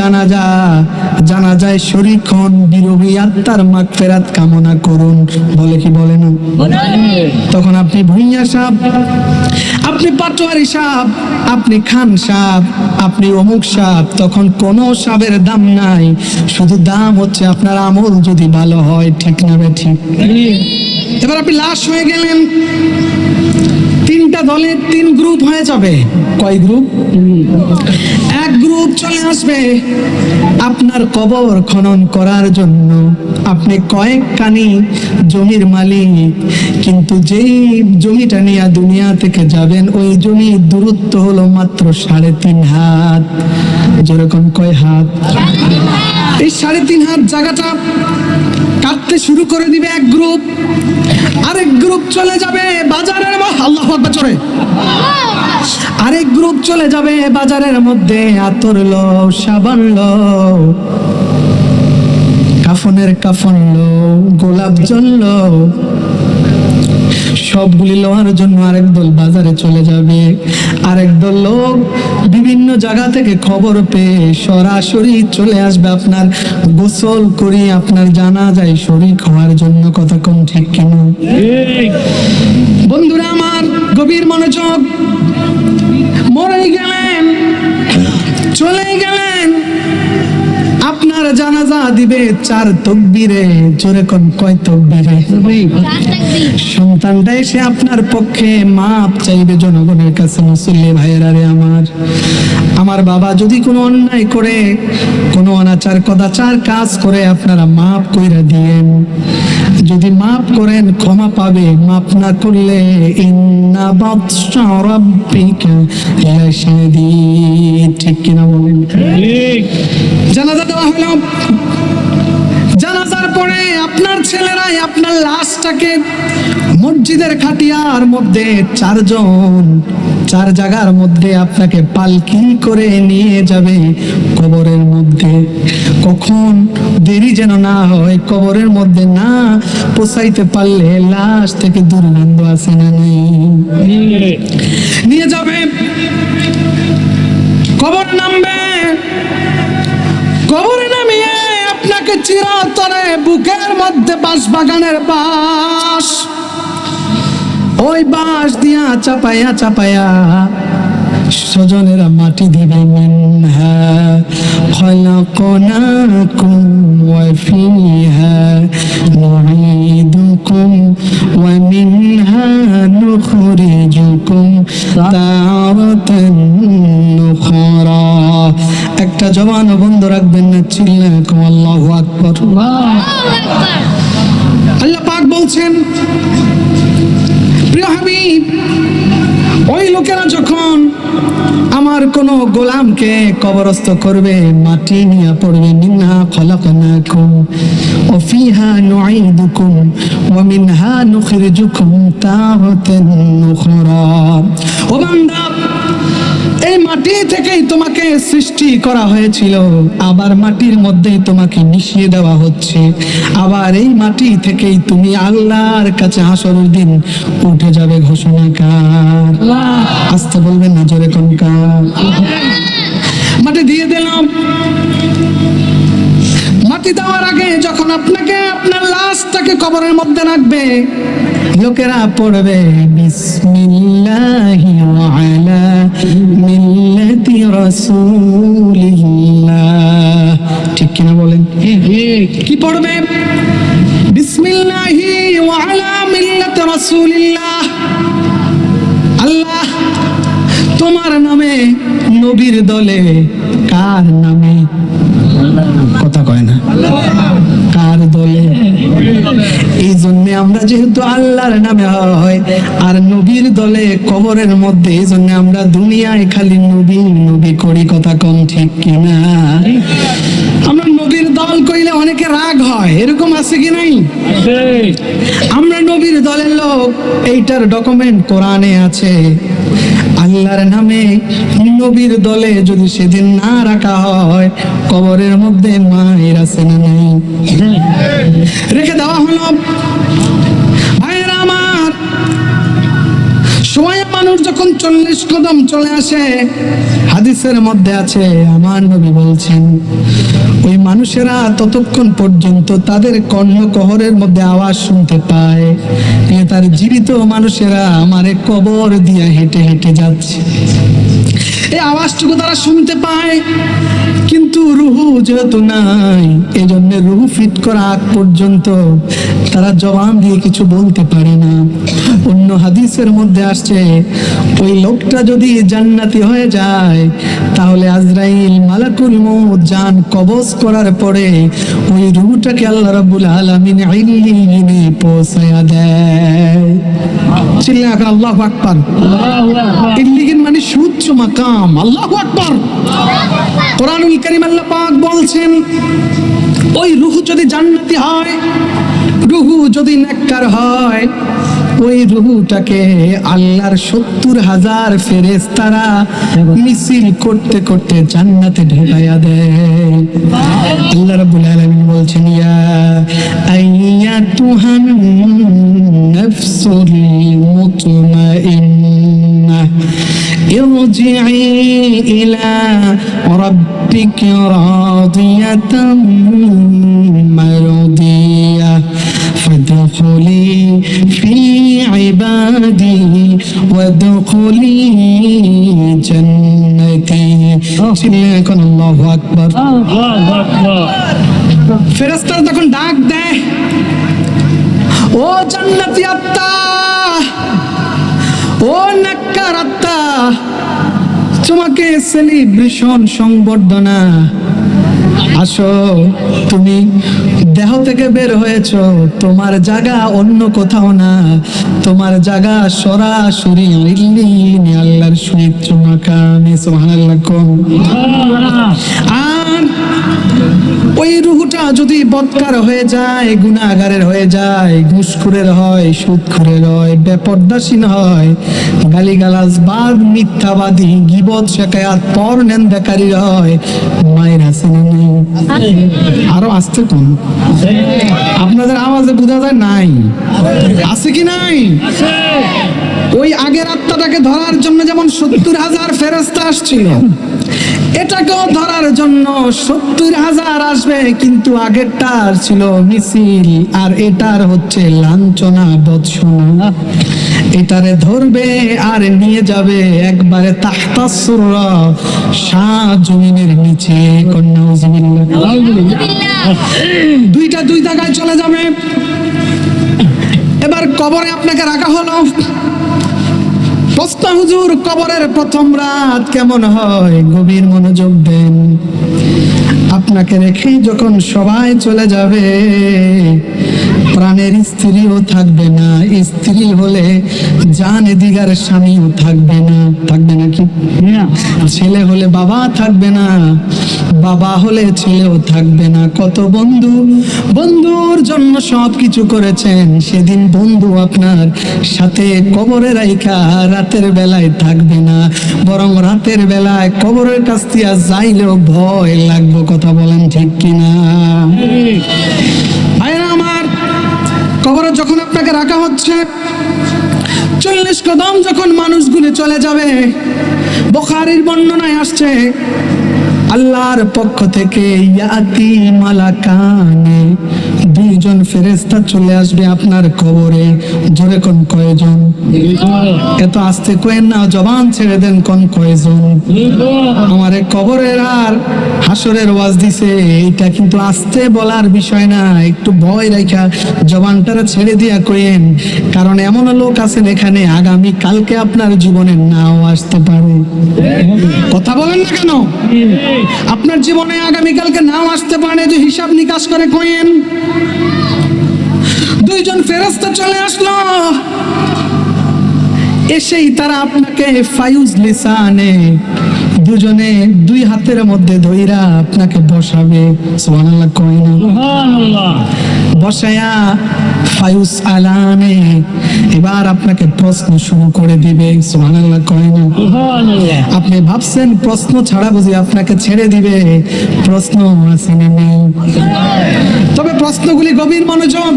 জানাজায় শরীক হন, বিরোহী আত্মার মাগফিরাত কামনা করুন। বলে কি বলে না? তখন আপনি ভুইয়া সাহেব, আপনি পাটোয়ারি সাহেব, আপনি খান সাহেব, আপনি অমুক সাহেব, তখন কোনো সাহেবের দাম নাই, শুধু দাম হচ্ছে আপনার আমল যদি ভালো হয়। ঠিক না বে ঠিক? এবার আপনি লাশ হয়ে গেলেন, তিনটা দলের 3 গ্রুপ হয়ে যাবে। কয় গ্রুপ? এক গ্রুপ চলে আসবে আপনার কবর খনন করার জন্য। আপনি কয়েক কানি জমির মালিক, কিন্তু যেই জমিটা নিয়ে দুনিয়া থেকে যাবেন, ওই জমির দূরত্ব হলো মাত্র 3.5 হাত। যেরকম কয় হাত? এই 3.5 হাত জায়গাটা কাটতে শুরু করে দিবে এক গ্রুপ। আরেক গ্রুপ চলে যাবে বাজারের, আল্লাহু আকবার জোরে। আরেক গ্রুপ চলে যাবে বাজারের মধ্যে আতর লো, সাবান লো, কাফনের কাফন লো, গোলাপ জল লো, সবগুলি লোহার জন্য আরেক দল বাজারে চলে যাবে। আরেক দল লোক বিভিন্ন জায়গা থেকে খবর পেয়ে সরাসরি চলে আসবে আপনার গোসল করি আপনার জানাজায় শরীক হওয়ার জন্য। কথা কোন ঠিক কিনা? বন্ধুরা আমার, গভীর মনোযোগ। মরে গেলেন, চলে গেলেন, আপনার জানাজা দিবে 4 তাকবীরে। জোরে কোন কয় তাকবীরে? সন্তানটা এসে আপনার পক্ষে মাপ চাইবে জনগণের কাছে। মুসল্লি ভাইয়েরা রে আমার বাবা যদি কোনো অন্যায় করে, কোনো অনাচার কদাচার কাজ করে, আপনারা মাপ কইরা দিয়েন। যদি মাপ করেন ক্ষমা পাবে, মাপ না করলে ইন্না বাতশা রাব্বিকা লাশাদীদ। ঠিক কিনা বলেন? জানাজা দেওয়া হলো, জানাজা জানাজার পরে আপনার ছেলেরাই আপনার লাশটাকে মসজিদের খাটিয়ার মধ্যে চার জায়গার মধ্যে আপনাকে পালকি করে নিয়ে যাবে কবরের মধ্যে। কখন দেরি যেন না হয়, কবরের মধ্যে না পোষাইতে পারলে লাশ থেকে দুর্গন্ধ আসে না নেই, নিয়ে যাবে কবর নামবে, কবরে নামিয়ে আপনাকে চিরতরে বুকের মধ্যে বাঁশবাগানের বাঁশ, ওই বাঁশ দিয়া চাপায়া চাপায়া স্বজনেরা মাটি দিবে। মিনহা খলাকনাকুম ওয়া ফিহা নুঈদুকুম ওয়া মিনহা নুখরিজুকুম তারাতান নুখরা। একটা জবান বন্ধ রাখবেন না, চিল্লাকুম আল্লাহু আকবার। আল্লাহ পাক বলছেন, প্রিয় হাবিব, ওই লোকেরা যখন আমার কোন গোলামকে কবরস্থ করবে, মাটি নিয়ে পড়বে, মিনহা খলাকনাকুম ওয়া ফিহা নুঈদুকুম ওয়া মিনহা নুখরিজুকুম তারাতান নুখরা। ও বান্দা, এই মাটি থেকেই তোমাকে সৃষ্টি করা হয়েছিল, আবার মাটির মধ্যেই তোমাকে মিশিয়ে দেওয়া হচ্ছে, আবার এই মাটি থেকেই তুমি আল্লাহর কাছে হাসরের দিন উঠে যাবে। ঘোষণা কার? আসতে বলবেন না, জোরে কোন কার? মাটি দিয়ে দিলাম। মাটি দেওয়ার আগে যখন আপনাকে আপনার লাশটাকে কবরের মধ্যে রাখবে, লোকেরা পড়বে বিসমিল্লাহি ওয়া আলা মিল্লাতি রাসূলিল্লাহ। ঠিক কিনা বলেন? কি পড়বে? বিসমিল্লাহি ওয়া আলা মিল্লাতি রাসূলিল্লাহ। আল্লাহ তোমার নামে, নবীর দলে কার নামে? কথা কয় না, কার দলে? এই জন্য আমরা যেহেতু আল্লাহর নামে হয় আর নবীর দলে কবরের মধ্যে, এই জন্য আমরা দুনিয়ায় খালি নবী নবী করি। কথা কম, ঠিক কিনা? আমরা নবীর দল কইলে অনেকে রাগ হয়, এরকম আছে কি নাই? আমরা নবীর দলের লোক, এইটার ডকুমেন্ট কোরআনে আছে। আল্লাহর নামে নবীর দলে যদি সেদিন না রাখা হয়, কবরের মধ্যে মায়ের আছে না নাই? রেখে দেওয়া হলো। ভাইয়েরা আমার, সময় মানুষ যখন 40 কদম চলে আসে, হাদিসের মধ্যে আছে, আমার নবী বলছেন, ওই মানুষেরা ততক্ষণ পর্যন্ত তাদের কর্ণকহরের মধ্যে আওয়াজ শুনতে পায়, তার জীবিত মানুষেরা আমারে কবর দিয়ে হেঁটে হেঁটে যাচ্ছে। এই আওয়াজটুকু তারা শুনতে পায়, কিন্তু রুহু যেহেতু নাই, এই জন্য রুহু ফিট করা আগ পর্যন্ত তারা জবান দিয়ে কিছু বলতে পারে না। অন্য হাদিসের মধ্যে আসছে, ওই লোকটা যদি জান্নাতি হয়ে যায়, তাহলে আজরাইল মালাকুল মউত জান কবজ করার পরে ওই রুহটাকে আল্লাহ রাব্বুল আলামিন ইল্লিয়িনে পৌঁছায়া দেয়। চিল্লায়া করে আল্লাহু আকবার। ইল্লিয়িন মানে সুউচ্চ মাকাম। আল্লাহু আকবার। কোরআনুল কারীম আল্লাহ পাক বলছেন, ওই রূহ যদি জান্নাতি হয়, রূহ যদি নেককার হয়, ওই রূহটাকে আল্লাহর 70,000 ফেরেশতারা মিছিল করতে করতে জান্নাতে ঢোকায়া দেয়। আল্লাহ রাব্বুল আলামিন বলছেন, ইয়া আইয়াতুহান নাফসুল মুতমাইন্নাহ ইরজিই ইলা রাব্বিকি রাদিয়াতাম মারদিয়াহ ফাদখুলি ফি ইবাদি ওয়াদখুলি জান্নাতি। আল্লাহু আকবার। ফেরেশতারা তখন ডাক দেয়, ও জান্নাতি আত্মা, ও নেককার আত্মা, তোমাকে সেলিব্রেশন, সংবর্ধনা। আসো, তুমি দেহ থেকে বের হয়েছো, তোমার জায়গা অন্য কোথাও না, তোমার জায়গা সরাসরি ইল্লিয়িনে, আল্লাহর সুউচ্চ মাকামে। সুবহানাল্লাহ। আর ওই রুহটা যদি বদকার হয়ে যায়, গুনাহগারের হয়ে যায়, ঘুষখোরের হয়, সুদখোরের হয়, বেপরদাসীন হয়, গালিগালাজ বাদ, মিথ্যাবাদী, গীবত, শেকায়াত, পর নিন্দাকারী হয়, মায়ের আছে না নাই? আরো আসতে কোন আপনাদের আওয়াজে বোঝা যায় নাই, আছে কি নাই? ওই আগের আত্মাটাকে ধরার জন্য যেমন 70,000 ফেরেশতা আসছিল, এটাকেও ধরার জন্য 70,000 আসবে, কিন্তু আগেরটার ছিল মিছিল আর এটার হচ্ছে লাঞ্ছনা, বদশোনা। এটারে ধরবে আর নিয়ে যাবে একবারে তাহতা সুররা, সাত জমিনের নিচে। দুইটা দুই জায়গায় চলে যাবে। এবার কবরে আপনাকে রাখা হলো। প্রশ্ন, হুজুর কবরের প্রথম রাত কেমন হয়? গভীর মনোযোগ দেন। আপনাকে রেখে যখন সবাই চলে যাবে, প্রাণের স্ত্রীও থাকবে না, স্ত্রী হলে জানে দিগার স্বামীও থাকবে না। থাকবে নাকি? ছেলে হলে বাবা থাকবে না, বাবা হলে ছেলেও থাকবে না। কত বন্ধু, বন্ধুর জন্য সব কিছু করেছেন, সেদিন বন্ধু আপনার সাথে কবরে রাইখা রাতের বেলায় থাকবে না, বরং রাতের বেলায় কবরের কাছ থেকে যাইলেও ভয় লাগবে। কথা বলেন ঠিক কিনা? ভাইরা আমার, কবরে যখন আপনাকে রাখা হচ্ছে, 40 কদম যখন মানুষগুলো চলে যাবে, বুখারীর বর্ণনায় আসছে, আল্লাহর পক্ষ থেকে ইয়াতি মালাকানে, দুইজন ফেরেশতা চলে আসবে আপনার কবরে। জোরে কোন কয়জন? এত আস্তে কয়েন না, জবান ছেড়ে দেন, কোন কয়জন? আমারে কবরের আর হাসরের ওয়াজ দিছে, এইটা কিন্তু আস্তে বলার বিষয় না, একটু ভয় রাখা জবানটারে ছেড়ে দিয়া কইেন, কারণ এমন লোক আছেন এখানে আগামী কালকে আপনার জীবনে নাও আসতে পারে। কথা বলেন না কেন? আপনার জীবনে আগামীকালকে নাও আসতে পারে, যে হিসাব নিকাশ করে কইেন। দুইজন ফেরেশতা চলে আসলো, এসেই তারা আপনাকে ফায়ুজ লিসানে, দুজনে দুই হাতের মধ্যে ধইরা আপনাকে বসাবে। সুবহানাল্লাহ কয় না? সুবহানাল্লাহ। বসায়া ফায়ুজ আলানে এবার আপনাকে প্রশ্ন শুরু করে দিবে। সুবহানাল্লাহ কয় না? সুবহানাল্লাহ। আপনি ভাবছেন প্রশ্ন ছাড়া বুঝি আপনাকে ছেড়ে দিবে? প্রশ্ন আছে না নেই? তবে প্রশ্নগুলি গভীর মনোযোগ।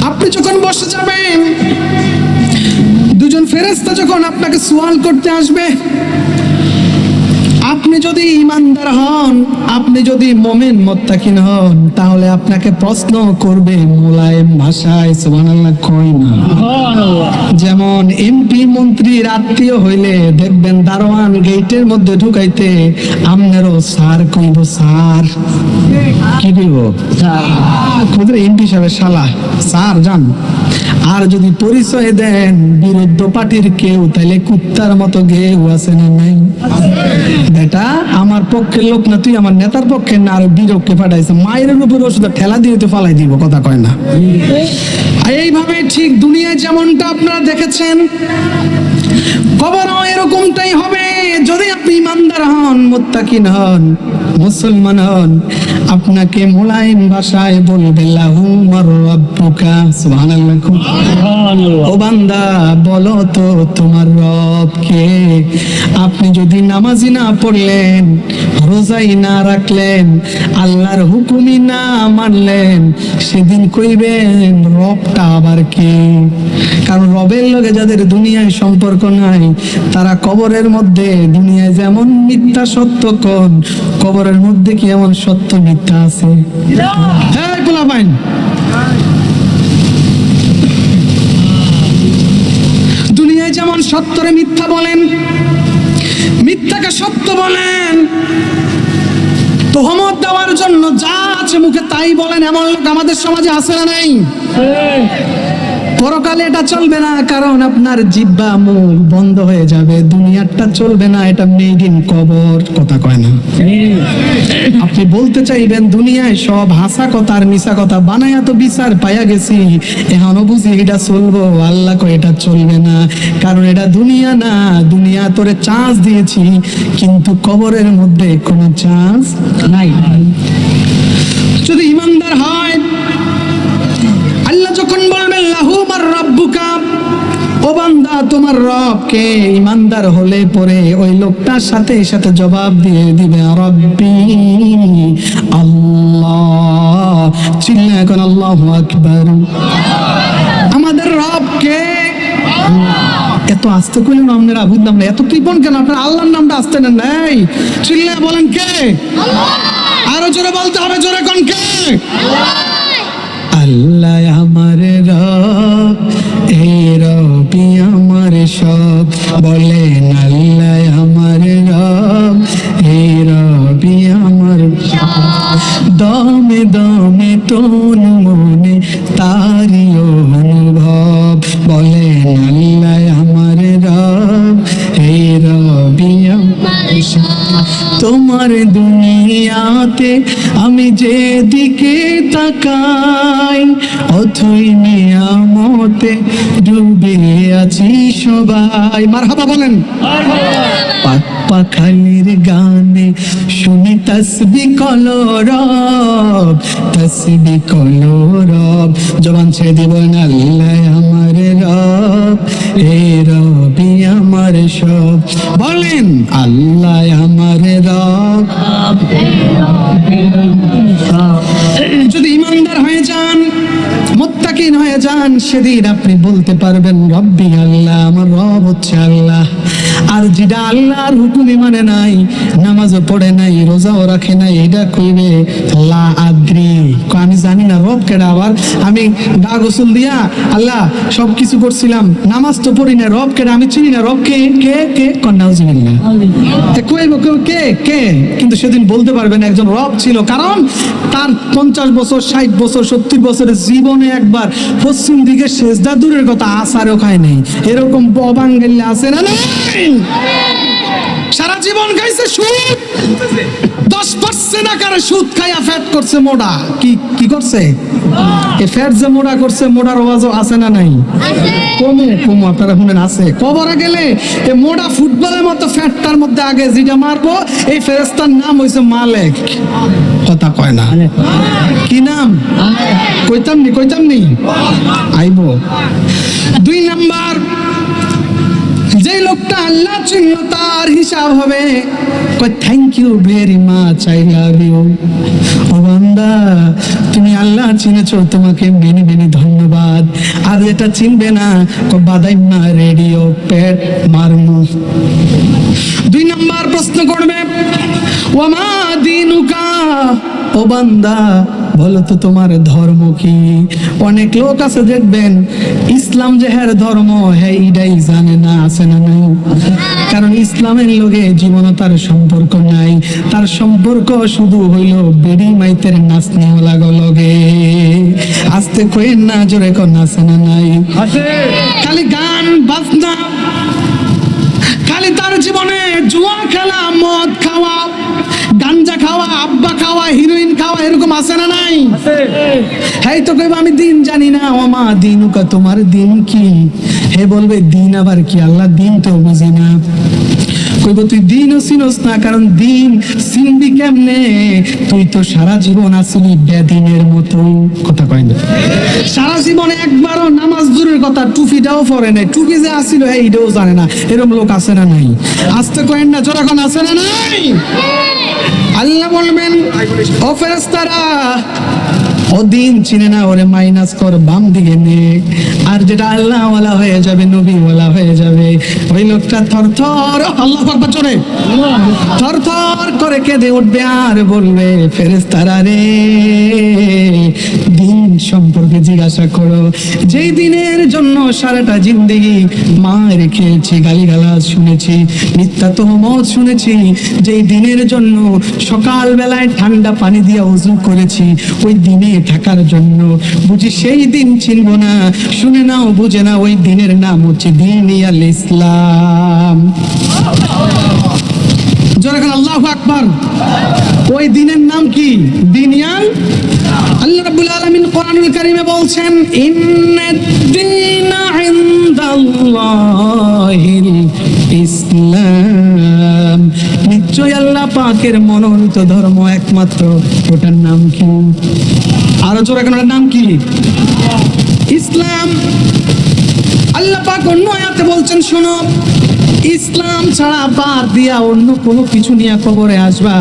আপনি যখন বসে যাবেন, দুজন ফেরেশতা যখন আপনাকে সওয়াল করতে আসবে, আপনি যদি ঈমানদার হন, আপনি যদি মুমিন মুত্তাকিন হন, তাহলে আপনাকে প্রশ্ন করবে মোলায়েম ভাষায়। সুবহানাল্লাহ কয় না? সুবহানাল্লাহ। যেমন এমপি মন্ত্রীর আত্মীয় হইলে দেখবেন দারোয়ান গেটের মধ্যে ঢুকাইতে আমনেরও স্যার কইব। স্যার কি কইব? স্যার। কোথায় এমপি সাহেবের শালা, স্যার জান। আর যদি পরিচয় দেন বিরুদ্ধ পার্টির কেউ, তাহলে কুত্তার মতো গেউ আছে না নাই? বেটা আমার পক্ষের লোক না, তুই আমার নেতার পক্ষে না, আর বিরোধকে পাঠাইছে, মায়ের উপর ওষুধ ঠেলা দিয়ে তো ফালাই দিব। কথা কয় না? এইভাবে ঠিক দুনিয়ায় যেমনটা আপনারা দেখেছেন, কবরও এরকমটাই হবে। যদি আপনি ঈমানদার হন, মুত্তাকিন হন, মুসলমান হন, আপনাকে মোলায়েম ভাষায় বলবে লাহু মার রাব্বুকা। সুবহানাল্লাহ। ও বান্দা, বলো তো তোমার রব কে? আপনি যদি নামাজি না পড়লেন, রোজাই না রাখলেন, আল্লাহর হুকুমই না মানলেন, সেদিন কইবেন রবটা আবার কে? কারণ রবের লগে যাদের দুনিয়ায় সম্পর্ক নাই, তারা কবরের মধ্যে দুনিয়ায় যেমন মিথ্যা সত্য কোন, কবরের মধ্যে কি এমন সত্য মিথ্যা আছে? হ্যাঁ পোলাপাইন, দুনিয়ায় যেমন সত্যরে মিথ্যা বলেন, মিথ্যাকে সত্য বলেন, তোহমত দেওয়ার জন্য যা আছে মুখে তাই বলেন, এমন লোক আমাদের সমাজে আছে না নাই? পরকালে এটা চলবে না, কারণ আপনার জিহ্বা মুখ বন্ধ হয়ে যাবে। দুনিয়াটা চলবে না, এটা মেড ইন কবর। কথা কয় না। আপনি বলতে চাইবেন দুনিয়ায় সব হাসা কথা আর মিশা কথা বানায়া তো বিচার পাইয়া গেছি, এখনো বুঝি এটা চলবো। আল্লাহ কয় এটা চলবে না, কারণ এটা দুনিয়া না। দুনিয়া তোরে চান্স দিয়েছি, কিন্তু কবরের মধ্যে কোনো চান্স নাই। যদি ইমানদার হয়, আল্লাহ যখন বলবেন লাহু মার রাব্বুকা, ও বান্দা তোমার রব কে, ইমানদার হলে পরে ওই লোকটার সাথে সাথে জবাব দিয়ে দিবে রব্বি আল্লাহ। চিল্লা এখন আল্লাহু আকবার। আমাদের রব কে? এত আস্তে কইলেন আপনারা, বুঝলাম না এত কৃপণ কেন আপনারা? আল্লাহর নামটা আস্তে নেন নাই, চিল্লা বলেন কে? আরো জোরে বলতে হবে, জোরে কোন কে? আল্লাহ আমার রব, এই রবি আমার সব। বলেন আল্লাহ আমার রব, এই রবি আমার দমে দমে তন মনে তারি অনুভব। বলেন আল্লাহ আমার রব, এই রবি আমার সব। তোমার দুনিয়াতে আমি যেদিকে তাকাই, অথই নিয়ামতে ডুবে আছি সবাই। মারহাবা বলেন। পাক পাখালির গানে শুনি তসবি কলরব, তসবি কলরব। জবান ছেড়ে দিয়ে বলেন আল্লাহ আমার রব, এ রবি আমার সব। বলেন আল্লাহ আমার রব। যদি ইমানদার হয়ে যান, মুত্তাকিন হয়ে যান, সেদিন আপনি বলতে পারবেন রব্বি আল্লাহ, আমার রব হচ্ছে আল্লাহ। আর যেটা আল্লাহর হুকুমই মানে নাই, নামাজও পড়ে নাই, রোজাও রাখে নাই, এটা কইবে লা আদ্রি, আমি জানি না রব কেডা। আবার আমি গা গোসল দিয়া আল্লাহ সবকিছু করছিলাম, নামাজ তো পড়ি না, রব কেডা আমি চিনি না। রব কে? কে কে? কন্যাউজুবিল্লাহ। কইব কে কে? কিন্তু সেদিন বলতে পারবেন একজন রব ছিল, কারণ তার 50 বছর 60 বছর 70 বছরের জীবনে একবার পশ্চিম দিকে সেজদা দূরের কথা আসারও খায় নেই। এরকম অবাঙ্গাল্য আছে না? সারা জীবন খাইছে সুদ, 10% আকারে সুদ খাইয়া ফ্যাট করছে মোড়া। কি করছে? এই ফ্যাট যে মোড়া করছে, মোড়ার আওয়াজও আছে না নাই? কমে কমো আপনারা শুনেন আছে। কবরে গেলে এই মোড়া ফুটবলের মতো ফ্যাটটার মধ্যে আগে যেটা মারবো, এই ফেরেশতার নাম হইছে মালেক। কথা কয় না। কি নাম? কইতাম নি আইবো। 2 নাম্বার, যে লোকটা আল্লাহ চিনল তার হিসাব হবে thank you very much, I love you. ও বান্দা তুমি আল্লাহ চিনেছো, তোমাকে মেনি মেনি ধন্যবাদ। আর যেটা চিনবে না, বাদাইমা রেডিও পেট মারমু। 2 নাম্বার প্রশ্ন করবে ওয়ামা দিনুকা, ও বান্দা বলো তো তোমার ধর্ম কি? অনেক লোক আছে দেখবেন ইসলাম যে হ্যার ধর্ম, হ্যাঁ এটাই জানে না। আছে না নাই? কারণ ইসলামের লগে জীবন তার সম্পর্ক নাই, তার সম্পর্ক শুধু হইল বেড়ি মাইতের নাচনিওয়ালা লগে। আস্তে কইেন না, জোরে কোন আছে না নাই? খালি গান বাজনা, খালি তার জীবনে জুয়া খেলা, মদ খাওয়া, গাঞ্জা খাওয়া, আব্বা খাওয়া, হিরোইন খাওয়া, এরকম আছে না নাই? হ্যাঁ তো কইব আমি দিন জানি না। ওমা দিনুকা, তোমার দিন কি? হে বলবে দিন আবার কি? আল্লাহ দিন তো বুঝি না। কইব তুই দিনও চিনস না, কারণ দিন চিনবি কেমনে? তুই তো সারা জীবন আসলি বেদিনের মতো। কথা কয় না? সারা জীবনে একবারও নামাজ দূরের কথা টুপিটাও পরে নাই, টুপি যে আসিল হ্যাঁ এটাও জানে না। এরকম লোক আছে না নাই? আসতে কয়েন না, যখন আছে না নাই? আল্লাহ বলবেন ও ফেরেশতারা, ও দিন চিনে না, ওরে মাইনাস কর, বাম দিকে নে। আর যেটা আল্লাহ ওয়ালা হয়ে যাবে, নবী ওয়ালা হয়ে যাবে, ওই লোকটা থরথর, আল্লাহু আকবার চলে থরথর করে কেঁদে উঠবে আর বলবে ফেরেশতারা রে, দিন সম্পর্কে জিজ্ঞাসা করো। যেই দিনের জন্য সারাটা জিন্দেগি মার খেয়েছি, গালিগালাজ শুনেছি, মিথ্যা তহমত শুনেছি, যেই দিনের জন্য সকাল বেলায় ঠান্ডা পানি দিয়ে ওযু করেছি, ওই দিনের থাকার জন্য। বুঝি সেই দিন চিনব না? শুনে নাও, বুঝে নাও, ওই দিনের নাম হচ্ছে দিনিয়াল ইসলাম। জোরে করে আল্লাহু আকবার। ওই দিনের নাম কি? দিনিয়াল। আল্লাহ রাব্বুল আলামিন কোরআনুল কারীমে বলছেন, ইন্নাদ-দীনা ইনদাল্লাহিল ইসলাম। নিশ্চয় আল্লাহ পাকের মনোনীত ধর্ম একমাত্র, ওটার নাম কি? আরো জোরে করে, ওটার নাম কি? ইসলাম। আল্লাহ পাক অন্য আয়াতে বলছেন, শোনো, ইসলাম ছাড়া বাদ দিয়া অন্য কোনো কিছু নিয়ে কবরে আসবা,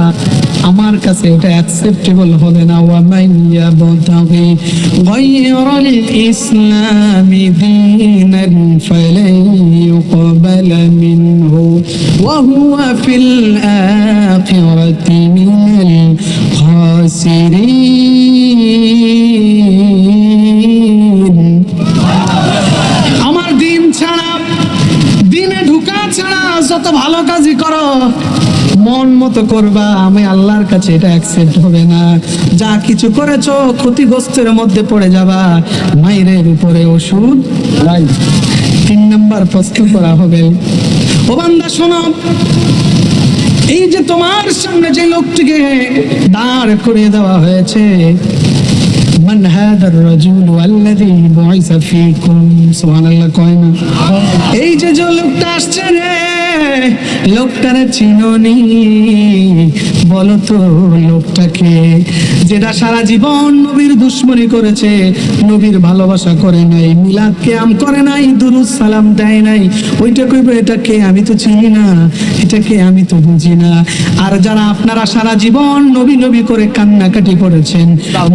আমার কাছে এটা অ্যাকসেপ্টেবল হবে না। ওয়া মান ইয়াবতাগি গায়রাল ইসলামি দীনান ফালান ইউকবালা মিনহু ওয়া হুয়া ফিল আখিরাতি মিনাল খাসিরিন। আমার দিন ছাড়া, দিনে ঢুকা ছাড়া যত ভালো কাজই করো, মন মতো করবা, আমি আল্লাহর কাছে এটা অ্যাকসেপ্ট হবে না। যা কিছু করেছো ক্ষতিগ্রস্তের মধ্যে পড়ে যাবা, মায়ের উপরে ওষুধ নাই। 3 নাম্বার প্রশ্ন করা হবে, ও বান্দা শোনো, এই যে তোমার সামনে যে লোকটিকে দাঁড় করিয়ে দেওয়া হয়েছে, মান হাদার রাজুল আল্লাযী বুইসা ফীকুম, সুবহানাল্লাহ কয় না? এই যে লোকটা আসছে রে, লোকটারে চিনোনি? বলো তো লোকটাকে, যেটা সারা জীবন নবীর দুশমনি করেছে, নবীর ভালোবাসা করে নাই, মিলাদ কিয়াম করে নাই, দুরুদ সালাম দেয় নাই, ওইটা কইবে এটাকে আমি তো চিনি না, এটাকে আমি তো বুঝি না। আর যারা আপনারা সারা জীবন নবী নবী করে কান্নাকাটি করেছেন,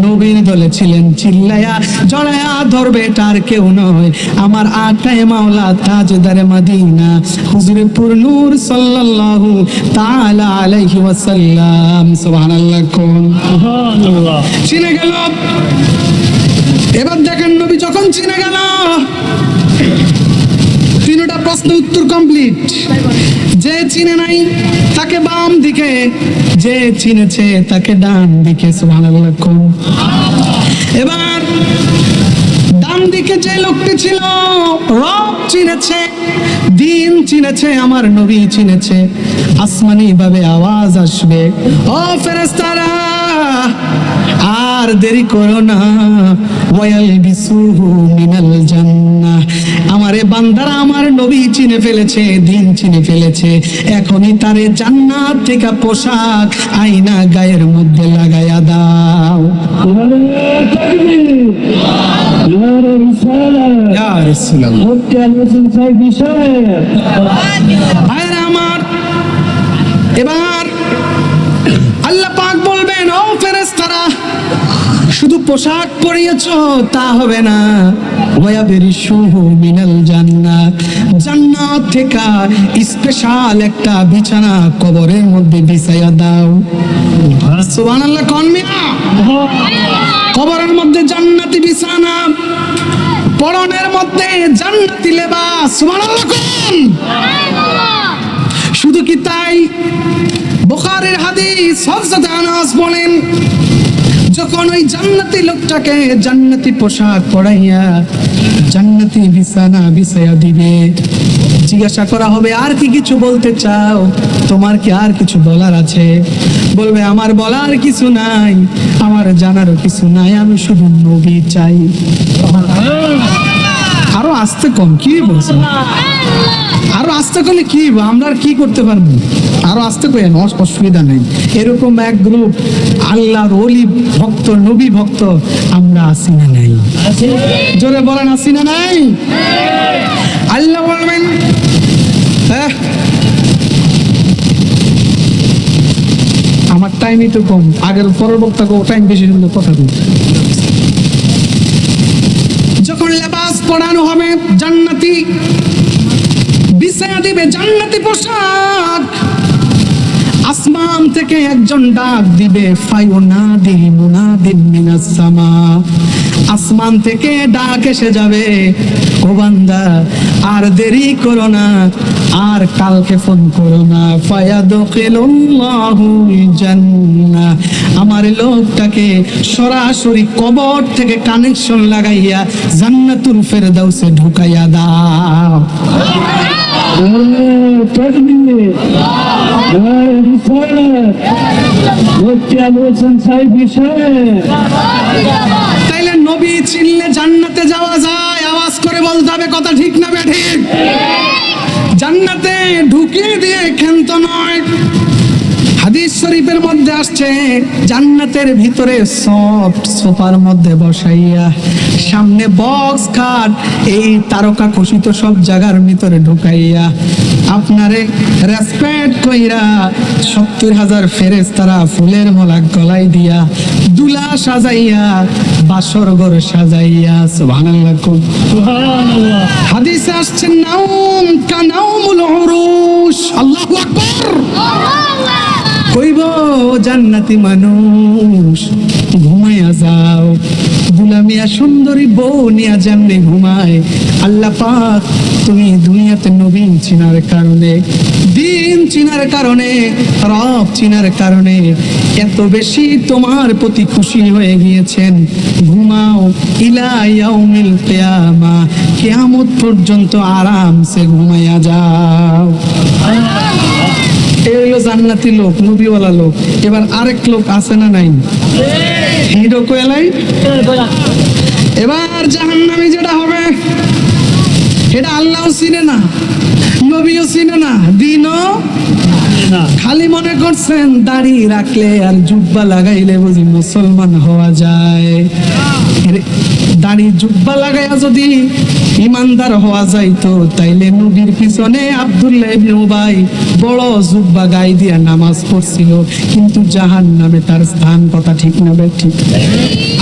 নবীর দলে ছিলেন, চিল্লায়া জড়ায়া ধরবে, তার কেউ নয়, আমার আকায়ে মাওলা তাজদারে মদিনা হুজুরে পুরনূর সাল্লাল্লাহু তাআলা আলাইহি ওয়াসাল্লাম। সুবহানাল্লাহ কোন? সুবহানাল্লাহ। চিনে গেল। এবার দেখেন, নবী যখন চিনে গেল, 3টা প্রশ্ন উত্তর কমপ্লিট। যে চিনে নাই তাকে বাম দিকে, যে চিনেছে তাকে ডান দিকে। সুবহানাল্লাহ কোন? এবার ডান দিকে যে লোকটি ছিল, রব চিনেছে, দিন চিনেছে, আমার নবী চিনেছে। আসমানি ভাবে আওয়াজ আসবে, ও ফেরেশতারা, আর দেরি করো না, ওয়ায়ালবিসুহু মিনাল জান্নাহ। আমারে বান্দারা আমার নবী চিনে ফেলেছে, দিন চিনে ফেলেছে, এখনই তারে জান্নাত থেকে পোশাক আইনা গায়ের মধ্যে লাগায়া দাও। ইয়া রাসূলুল্লাহ। ভাইরা আমার, এবার আল্লাহ পাক বলবেন, ও ফেরেশতারা, শুধু পোশাক পরিয়েছো তা হবে না, ওয়ায়াবরিশুহু মিনাল জান্নাহ, জান্নাত থেকে স্পেশাল একটা বিছানা কবরের মধ্যে বিছাইয়া দাও। সুবহানাল্লাহ কোন মিয়া? কবরের মধ্যে জান্নাতি বিছানা, পরনের মধ্যে জান্নাতি লেবাস। সুবহানাল্লাহ কোন? শুধু কি তাই? বুখারীর হাদিস, হযরত আনাস বলেন, যখন ওই জান্নাতি লোকটাকে জান্নাতি পোশাক পরাইয়া জান্নাতি বিছানা বিছাইয়া দিবে, জিজ্ঞাসা করা হবে, আর কি কিছু বলতে চাও? তোমার কি আর কিছু বলার আছে? বলবে, আমার বলার কিছু নাই, আমার জানারও কিছু নাই, আমি শুধু নবী চাই। আরো আস্তে কম, কি বলছেন? আরো আস্তে করলে কি, আমরা আর কি করতে পারবো? আরো আস্তে করেন, অসুবিধা নেই। এরকম এক গ্রুপ আল্লাহর ওলি ভক্ত, নবী ভক্ত আমরা আছি না নাই? জোরে বলেন, আছি না নাই? আল্লাহ বলবেন, আমার টাইমই তো কম, আগের পরের বক্তাকে টাইম বেশি হলে কথা বলতে। যখন লেবাস পরানো হবে, জান্নাতি বিছায়া দিবে জান্নাতি পোশাক, আসমান থেকে একজন ডাক দিবে, ফায়ুনাদি মুনাদিন মিনাস সামা, আসমান থেকে ডাক এসে যাবে, ও বান্দা আর দেরি করো না, আর কালকে ফোন করো না। ফায়াদখিলুল্লাহুল জান্নাহ, আমার লোকটাকে সরাসরি কবর থেকে কানেকশন লাগাইয়া জান্নাতুল ফেরদাউসে ঢুকাইয়া দাও। তাইলে নবী চিনলে জান্নাতে যাওয়া যায়? আওয়াজ করে বলতে হবে, কথা ঠিক না ঠিক? জান্নাতে ঢুকিয়ে দিয়ে ক্ষান্ত নয়। হাদিস শরীফের মধ্যে আসছে, জান্নাতের ভিতরে সফট সোফার মধ্যে বসাইয়া, সামনে বক্স খাট, এই তারকা খচিত সব জায়গার ভিতরে ঢুকাইয়া, আপনারে রেসপেক্ট কইরা 70,000 ফেরেশতারা ফুলের মালা গলায় দিয়া, দুলা সাজাইয়া, বাসর ঘর সাজাইয়া। সুবহানাল্লাহ। হাদিসে আসছে, নাউম কানাউমুল উরুশ। আল্লাহু আকবার। কইব জান্নাতি মানুষ, ঘুমাইয়া যাও। দুলামিয়া সুন্দরী বউ নিয়া যেমনি ঘুমায়, আল্লাহ পাক তুমি দুনিয়াতে নবী চিনার কারণে, দিন চিনার কারণে, রব চিনার কারণে এত বেশি তোমার প্রতি খুশি হয়ে গিয়েছেন। ঘুমাও ইলা ইয়াউমিল কিয়ামা, কিয়ামত পর্যন্ত আরামসে ঘুমাইয়া যাও। এই হলো জান্নাতি লোক, নবীওয়ালা লোক। এবার আরেক লোক আছে না নাই? হিরো কোয়েলাই। এবার জাহান্নামী যেটা হবে, এটা আল্লাহও চিনে না, নবীও চিনে না, দিনও খালি মনে করছেন দাড়ি রাখলে আর জুব্বা লাগাইলে বুঝি মুসলমান হওয়া যায়। দাড়ি জুব্বা লাগাইয়া যদি ইমানদার হওয়া যাইতো, তাইলে নবীর পিছনে আব্দুল্লাহ ইবনে উবাই বড় জুব্বা গায়ে দিয়া নামাজ পড়ছিল, কিন্তু জাহান্নামে তার স্থান। কথা ঠিক না ঠিক?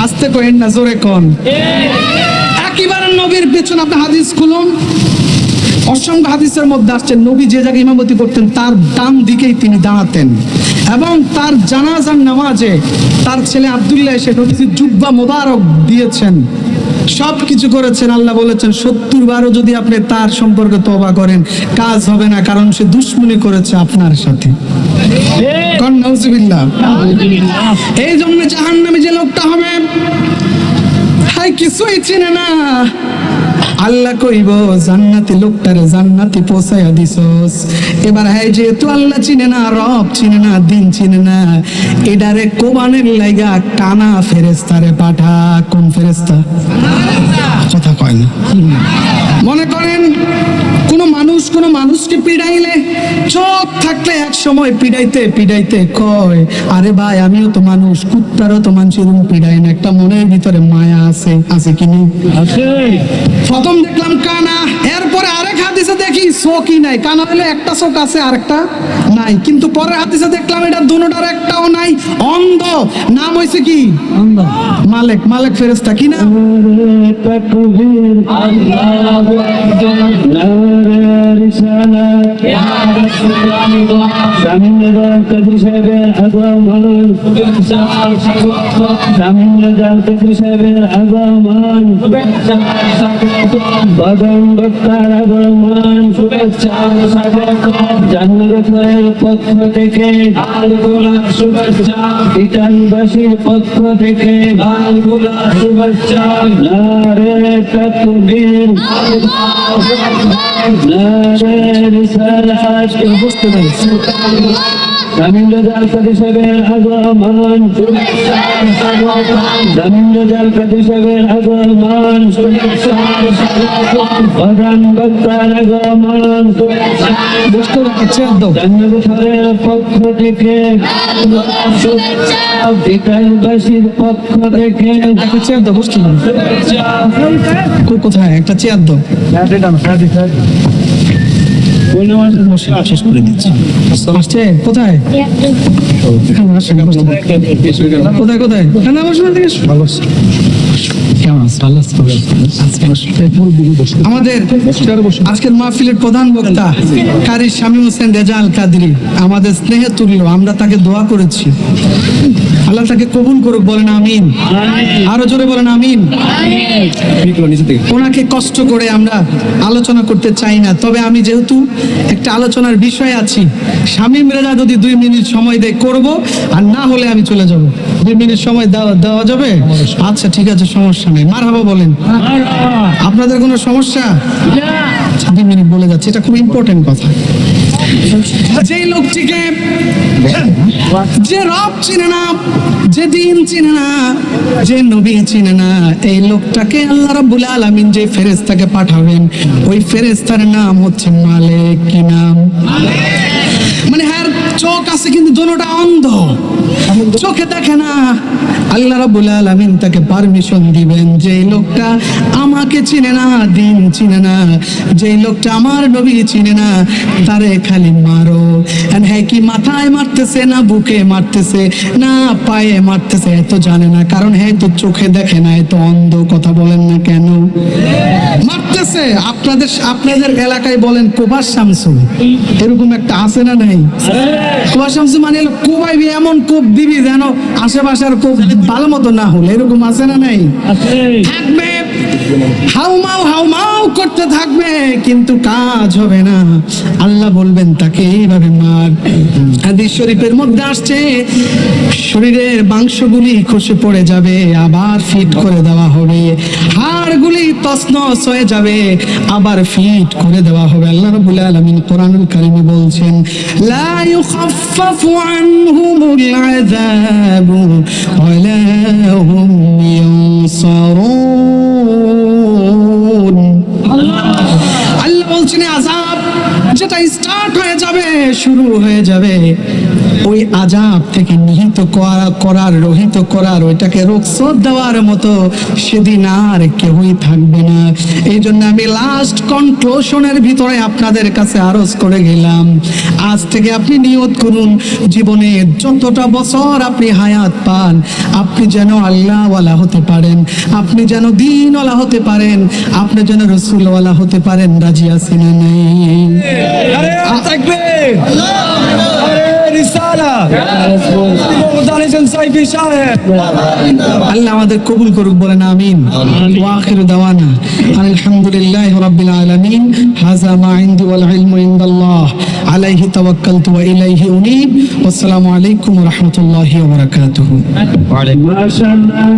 আস্তে কইেন না, জোরে কোন। একেবারে নবীর পেছনে আপনি হাদিস খুলুন, অসংখ্য হাদিসের মধ্যে আসছে, নবী যে জায়গায় ইমামতি করতেন তার ডান দিকেই তিনি দাঁড়াতেন, এবং তার জানাজার নামাজে তার ছেলে আব্দুল্লাহ এসে নবীজির জুব্বা মোবারক দিয়েছেন, সব কিছু করেছেন। আল্লাহ বলেছেন 70 বারও যদি আপনি তার সম্পর্কে তওবা করেন কাজ হবে না, কারণ সে দুশমনি করেছে আপনার সাথে। কোন নাউজুবিল্লাহ। এই জন্য জাহান্নামে যে লোকটা হবে, হাই কিছুই চিনে না, আল্লাহ কইব জান্নাতি লোকটারে জান্নাতি পৌঁছাইয়া দিছস। এবার হ্যাঁ, যেহেতু আল্লাহ চিনে না, রব চিনে না, দিন চিনে না, এটারে কোবানের লাইগা কানা ফেরেশতারে পাঠা। কোন ফেরেশতা? কথা কয় না। মনে করেন কোন মানুষকে পিড়াইলে, চোখ থাকলে এক সময় পিড়াইতে পিড়াইতে কয়, আরে ভাই আমিও তো মানুষ, কুত্তারও তো মানুষের পিড়াই না, একটা মনের ভিতরে মায়া আছে, আছে কি নেই? প্রথম দেখলাম কানা, এরপরে আরেক হাদিসে দেখি চোখই নাই। কানা হলে একটা চোখ আছে আরেকটা নাই, কিন্তু পরের হাদিসে দেখলাম এটা দুটোটার একটাও নাই, অন্ধ। নাম হয়েছে কি? মালেক। মালেক ফেরেশতা কি না? জান্নাতের পক্ষ থেকে শুভেচ্ছা, ইটানবাসীর পক্ষ থেকে শুভেচ্ছা। নারে তাকবীর, নারে রিসালাত। বুঝতে পেরেছি। জামিল প্রতিষ্ঠানের আগমন শুভেচ্ছা, জামিল প্রতিষ্ঠানের আগমন শুভেচ্ছা, প্রধান বক্তার আগমন শুভেচ্ছা। জান্নাতের পক্ষ থেকে শুভেচ্ছা, বিকাশবাসীর পক্ষ থেকে শুভেচ্ছা। কোথায় একটা চেয়ার দাও, শেষ করে দিচ্ছি। আসছে কোথায়? কোথায় কোথায়? ভালো। কেমন আছেন? আমাদের আজকের মাহফিলের প্রধান বক্তা কারি শামীম হোসেন রেজা আল কাদরি আমাদের স্নেহে তুল্য, আমরা তাকে দোয়া করেছি, আল্লাহ তাকে কবুল করুক, বলেন আমিন। আরো জোরে বলেন আমিন। ওনাকে কষ্ট করে আমরা আলোচনা করতে চাই না, তবে আমি যেহেতু একটা আলোচনার বিষয় আছি, শামীম রেজা যদি 2 মিনিট সময় দেয় করব, আর না হলে আমি চলে যাব। 2 মিনিট সময় দেওয়া যাবে? আচ্ছা ঠিক আছে, সমস্যা নেই। মারহাবা বলেন। আপনাদের কোনো সমস্যা? 2 মিনিট বলে যাচ্ছে, এটা খুব ইম্পর্টেন্ট কথা। যেই লোকটিকে যে রব চিনে না, যে দিন চিনে না, যে নবী চিনে না, এই লোকটাকে আল্লাহ রাব্বুল আলামিন যে ফেরেশতাকে পাঠাবেন, ওই ফেরেশতার নাম হচ্ছে মালিক। কি নাম? মানে হ্যাঁ, চোখ আছে কিন্তু দোনোটা অন্ধ, চোখে দেখে না। আল্লাহ রাব্বুল আলামিন তাকে পারমিশন দিবেন, যে লোকটা আমাকে চিনে না, দিন চিনে না, যে লোকটা আমার নবী চিনে না, তারে খালি মারো। এন্ড হ্যাঁ, কি মাথায় মারতেছে না বুকে মারতেছে না পায়ে মারতেছে এত জানে না, কারণ হ্যাঁ তো চোখে দেখে না, এত অন্ধ। কথা বলেন না কেন? মারতেছে। আপনাদের এলাকায় বলেন কোবাস শামসু, এরকম একটা আছে না নাই? কোবাস শামসু মানে কোবাইবি, এমন কোপ দিবি যেন আশেপাশের কোপ ভালো মতো না হলে, এরকম আছে না নাই? থাকবে, হাউমাউ করতে থাকবে, কিন্তু কাজ হবে না। আল্লাহ বলবেন তাকে এইভাবে মার। হাদিস শরীফের মধ্যে আসছে, শরীরের মাংসগুলি খসে পড়ে যাবে, আবার ফিট করে দেওয়া হবে, হাড়গুলি তছনছ হয়ে যাবে, আবার ফিট করে দেওয়া হবে। আল্লাহ রাব্বুল আলামিন কোরআনুল কারীমে বলছেন, লা ইউখাফফাফু আনহুমুল আযাবু ওয়া লা হুম ইউনসারুন। আল্লাহ বলছেন আযাব যেটা স্টার্ট হয়ে যাবে, শুরু হয়ে যাবে, ওই আযাব থেকে রহিত করার ওইটাকে রুখসত দেওয়ার মতো সেদিন আর কেউই থাকবে না। এই জন্য আমি লাস্ট কনক্লুশনের ভিতরে আপনাদের কাছে আরজ করে গেলাম, আজ থেকে আপনি নিয়ত করুন, জীবনে যতটা বছর আপনি হায়াত পান, আপনি যেন আল্লাহওয়ালা হতে পারেন, আপনি যেন দ্বীনওয়ালা হতে পারেন, আপনি যেন রাসূলওয়ালা হতে পারেন। রাজি আছেন না নাই? আল্লাহ আমাদের কবুল করুক, বলেন আমিন। ওয়া আখিরু দাওয়ানা আলহামদুলিল্লাহি রাব্বিল আলামিন। হাযা মা ইনদি ওয়াল ইলমু ইনদাল্লাহ, আলাইহি তাওয়াক্কালতু ওয়া ইলাইহি উনীব। ওয়াসসালামু আলাইকুম ওয়া রাহমাতুল্লাহি ওয়া বারাকাতুহু। মাশাআল্লাহ।